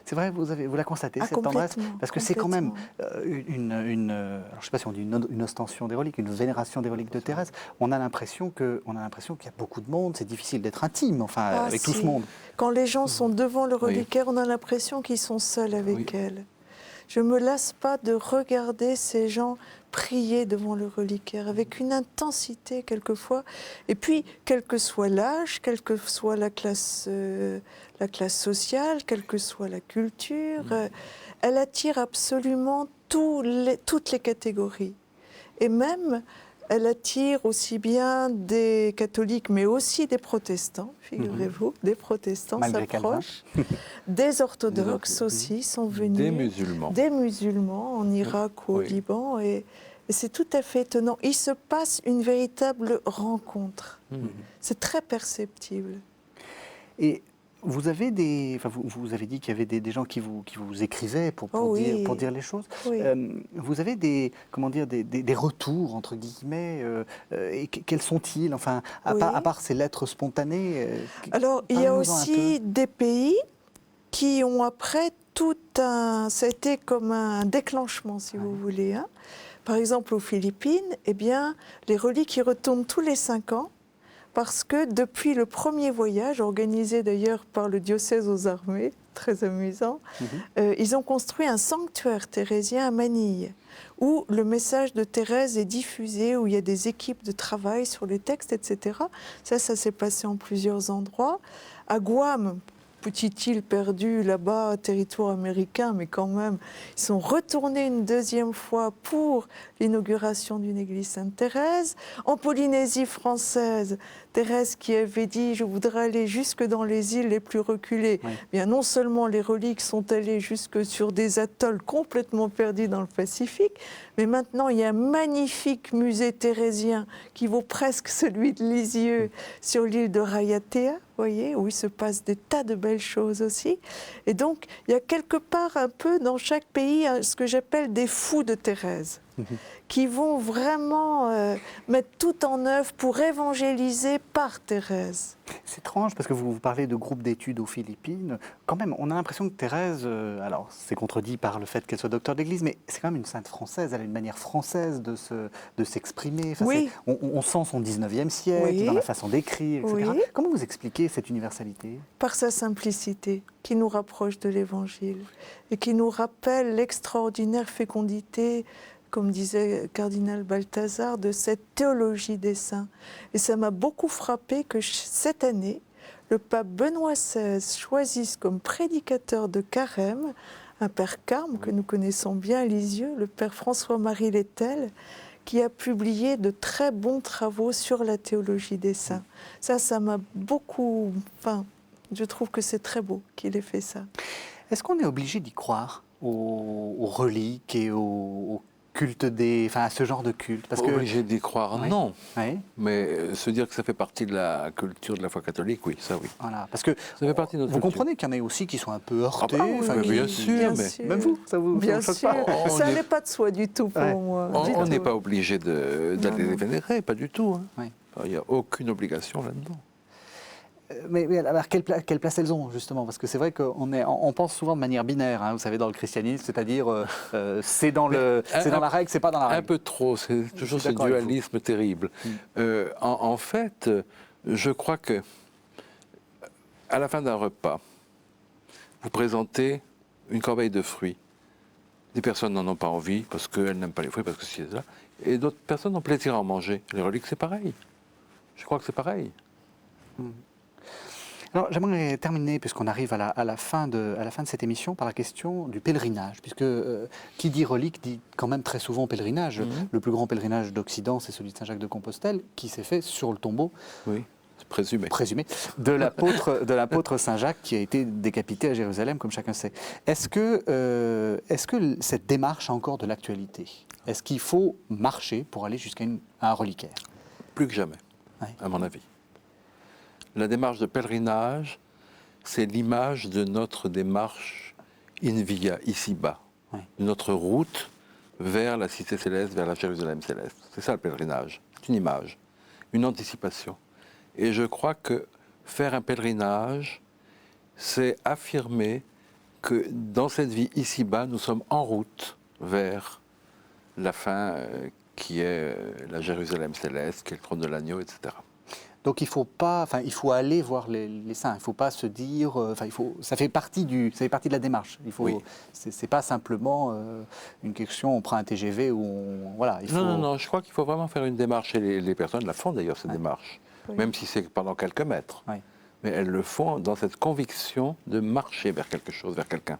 C'est vrai, vous la constatez, Ah, cette tendresse? complètement, Parce que c'est quand même complètement. alors, je ne sais pas si on dit une ostension des reliques, une vénération des reliques de Thérèse. On a l'impression qu'il y a beaucoup de monde, c'est difficile d'être intime, enfin, Ah, avec tout si. ce monde. Quand les gens sont devant le reliquaire, on a l'impression qu'ils sont seuls avec elle. Je ne me lasse pas de regarder ces gens prier devant le reliquaire avec une intensité quelquefois. Et puis, quel que soit l'âge, quelle que soit la classe sociale, quelle que soit la culture, elle attire absolument toutes les catégories. Et même, elle attire aussi bien des catholiques, mais aussi des protestants, figurez-vous, des protestants Malgré s'approchent, des orthodoxes aussi sont venus, Des musulmans. des musulmans en Irak ou au Liban, et c'est tout à fait étonnant. Il se passe une véritable rencontre. C'est très perceptible. Et vous avez vous avez dit qu'il y avait des gens qui vous écrivaient pour oui. dire les choses. Oui. Vous avez des retours, entre guillemets, et quels sont-ils, enfin, à part ces lettres spontanées? Alors, il y a Parlez-nous-en un aussi des pays qui ont après ça a été comme un déclenchement, si vous voulez. Hein. Par exemple, aux Philippines, eh bien, les reliques y retournent tous les 5 ans, parce que depuis le premier voyage, organisé d'ailleurs par le diocèse aux armées, très amusant, ils ont construit un sanctuaire thérésien à Manille, où le message de Thérèse est diffusé, où il y a des équipes de travail sur les textes, etc. Ça s'est passé en plusieurs endroits. À Guam, petite île perdue là-bas, territoire américain, mais quand même, ils sont retournés une deuxième fois pour l'inauguration d'une église Sainte-Thérèse. En Polynésie française, Thérèse qui avait dit « je voudrais aller jusque dans les îles les plus reculées oui. ». Bien, non seulement les reliques sont allées jusque sur des atolls complètement perdus dans le Pacifique, mais maintenant il y a un magnifique musée thérésien qui vaut presque celui de Lisieux sur l'île de Raiatea, voyez, où il se passe des tas de belles choses aussi. Et donc, il y a quelque part un peu dans chaque pays ce que j'appelle des fous de Thérèse, qui vont vraiment mettre tout en œuvre pour évangéliser par Thérèse. C'est étrange parce que vous parlez de groupes d'études aux Philippines. Quand même, on a l'impression que Thérèse, alors c'est contredit par le fait qu'elle soit docteur de l'Église, mais c'est quand même une sainte française. Elle a une manière française de s'exprimer. Enfin, oui. On sent son 19e siècle oui. dans la façon d'écrire, etc. Oui. Comment vous expliquez cette universalité ? Par sa simplicité, qui nous rapproche de l'Évangile et qui nous rappelle l'extraordinaire fécondité, comme disait cardinal Balthazar, de cette théologie des saints. Et ça m'a beaucoup frappé que cette année, le pape Benoît XVI choisisse comme prédicateur de Carême un père Carme que nous connaissons bien à Lisieux, le père François-Marie Lettel, qui a publié de très bons travaux sur la théologie des saints. Ça m'a beaucoup... Enfin, je trouve que c'est très beau qu'il ait fait ça. Est-ce qu'on est obligé d'y croire aux reliques et au culte à ce genre de culte? Parce que obligé d'y croire, oui. Non. Oui. Mais se dire que ça fait partie de la culture de la foi catholique, oui, ça oui. Voilà, parce que ça fait partie de notre vous culture. Comprenez qu'il y en a aussi qui sont un peu heurtés. Bien sûr, mais même vous, ça vous bien choque sûr. pas. Ça n'est pas de soi du tout pour moi. On n'est pas obligé d'aller les vénérer, pas du tout. Hein. Oui. Il n'y a aucune obligation là-dedans. Mais alors, quelle place elles ont, justement? Parce que c'est vrai qu'on pense souvent de manière binaire, hein, vous savez, dans le christianisme, c'est-à-dire c'est dans la règle, c'est pas dans la règle. Un peu trop, c'est toujours ce dualisme terrible. En fait, je crois que à la fin d'un repas, vous présentez une corbeille de fruits. Des personnes n'en ont pas envie parce qu'elles n'aiment pas les fruits, parce que c'est ça. Et d'autres personnes ont plaisir à en manger. Les reliques, c'est pareil. Je crois que c'est pareil. Alors, j'aimerais terminer, puisqu'on arrive à la fin de cette émission, par la question du pèlerinage, puisque qui dit relique dit quand même très souvent pèlerinage. Le plus grand pèlerinage d'Occident, c'est celui de Saint-Jacques-de-Compostelle, qui s'est fait sur le tombeau. Oui. Présumé, de l'apôtre Saint-Jacques qui a été décapité à Jérusalem, comme chacun sait. Est-ce que cette démarche a encore de l'actualité? Est-ce qu'il faut marcher pour aller jusqu'à un reliquaire? Plus que jamais, à mon avis. La démarche de pèlerinage, c'est l'image de notre démarche in via, ici-bas, de notre route vers la cité céleste, vers la Jérusalem céleste. C'est ça le pèlerinage, c'est une image, une anticipation. Et je crois que faire un pèlerinage, c'est affirmer que dans cette vie ici-bas, nous sommes en route vers la fin qui est la Jérusalem céleste, qui est le trône de l'agneau, etc. Donc il faut aller voir les saints. Il ne faut pas se dire, ça fait partie de la démarche. C'est pas simplement une question. On prend un TGV ou Non. Je crois qu'il faut vraiment faire une démarche. Et les personnes la font d'ailleurs cette démarche, même si c'est pendant quelques mètres. Oui. Mais elles le font dans cette conviction de marcher vers quelque chose, vers quelqu'un.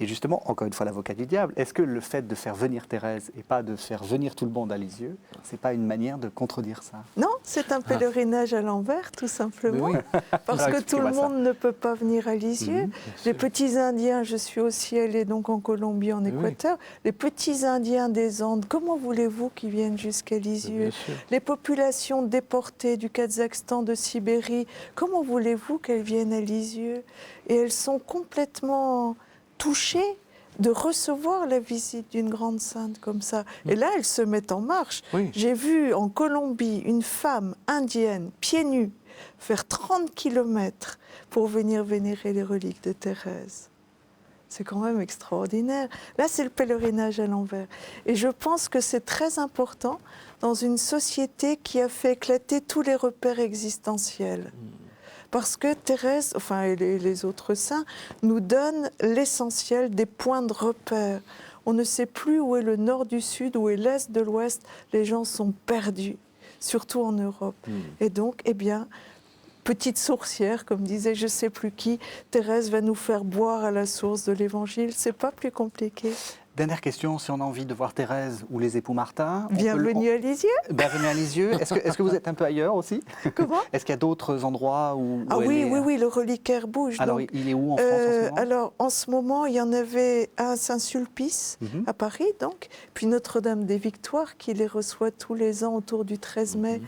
Et justement, encore une fois, l'avocat du diable, est-ce que le fait de faire venir Thérèse et pas de faire venir tout le monde à Lisieux, c'est pas une manière de contredire ça? Non, c'est un pèlerinage à l'envers, tout simplement. Oui. Parce que tout le monde ne peut pas venir à Lisieux. Les petits Indiens, je suis aussi allée donc en Colombie, en Équateur, les petits Indiens des Andes, comment voulez-vous qu'ils viennent jusqu'à Lisieux? Les populations déportées du Kazakhstan, de Sibérie, comment voulez-vous qu'elles viennent à Lisieux? Et elles sont complètement touchées de recevoir la visite d'une grande sainte comme ça. Et là, elles se mettent en marche. Oui. J'ai vu en Colombie une femme indienne, pieds nus, faire 30 kilomètres pour venir vénérer les reliques de Thérèse. C'est quand même extraordinaire. Là, c'est le pèlerinage à l'envers. Et je pense que c'est très important dans une société qui a fait éclater tous les repères existentiels. Parce que Thérèse, enfin et les autres saints, nous donnent l'essentiel des points de repère. On ne sait plus où est le nord du sud, où est l'est de l'ouest. Les gens sont perdus, surtout en Europe. Et donc, eh bien, petite sourcière, comme disait je ne sais plus qui, Thérèse va nous faire boire à la source de l'Évangile. C'est pas plus compliqué. Dernière question, si on a envie de voir Thérèse ou les époux Martin... Bienvenue à Lisieux. Bienvenue à Lisieux. Est-ce que vous êtes un peu ailleurs aussi? Comment? Est-ce qu'il y a d'autres endroits où... Ah oui, oui, le reliquaire bouge. Alors, donc, il est où en France en ce moment? Alors, en ce moment, il y en avait à Saint-Sulpice, à Paris, donc, puis Notre-Dame des Victoires, qui les reçoit tous les ans autour du 13 mai,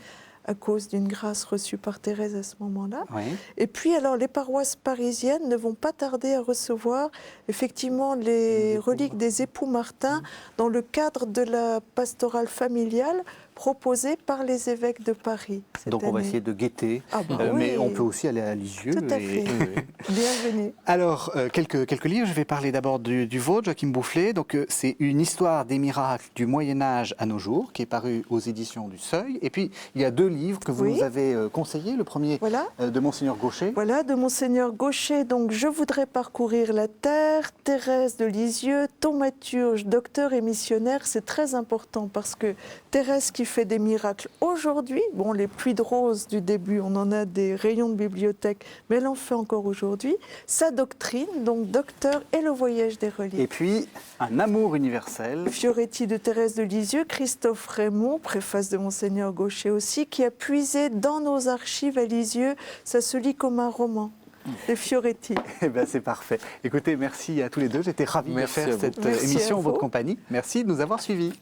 à cause d'une grâce reçue par Thérèse à ce moment-là. Oui. Et puis, alors, les paroisses parisiennes ne vont pas tarder à recevoir, effectivement, les reliques des époux Martin dans le cadre de la pastorale familiale proposée par les évêques de Paris cette Donc, on va année. essayer de guetter. Ah bah Mais oui. on peut aussi aller à Lisieux. Tout à fait. Bienvenue. Alors, quelques livres. Je vais parler d'abord du vôtre, Joachim Boufflet. Donc, c'est une histoire des miracles du Moyen-Âge à nos jours, qui est paru aux éditions du Seuil. Et puis, il y a deux livres que vous Oui. nous avez conseillés. Le premier, Voilà. de Monseigneur Gaucher. Voilà, de Monseigneur Gaucher, donc Je voudrais parcourir la terre, Thérèse de Lisieux, thaumaturge, docteur et missionnaire, c'est très important parce que Thérèse qui fait des miracles aujourd'hui, bon, les pluies de roses du début, on en a des rayons de bibliothèque, mais elle en fait encore aujourd'hui, sa doctrine, donc docteur et le voyage des reliques. Et puis, Un amour universel. Fioretti de Thérèse de Lisieux, Christophe Raymond, préface de Monseigneur Gaucher aussi, qui a puisé dans nos archives à Lisieux, ça se lit comme un roman. Les Fioretti. Eh ben, c'est parfait. Écoutez, merci à tous les deux. J'étais ravi de Merci à faire vous. cette Merci à émission en vous. votre compagnie. Merci de nous avoir suivis.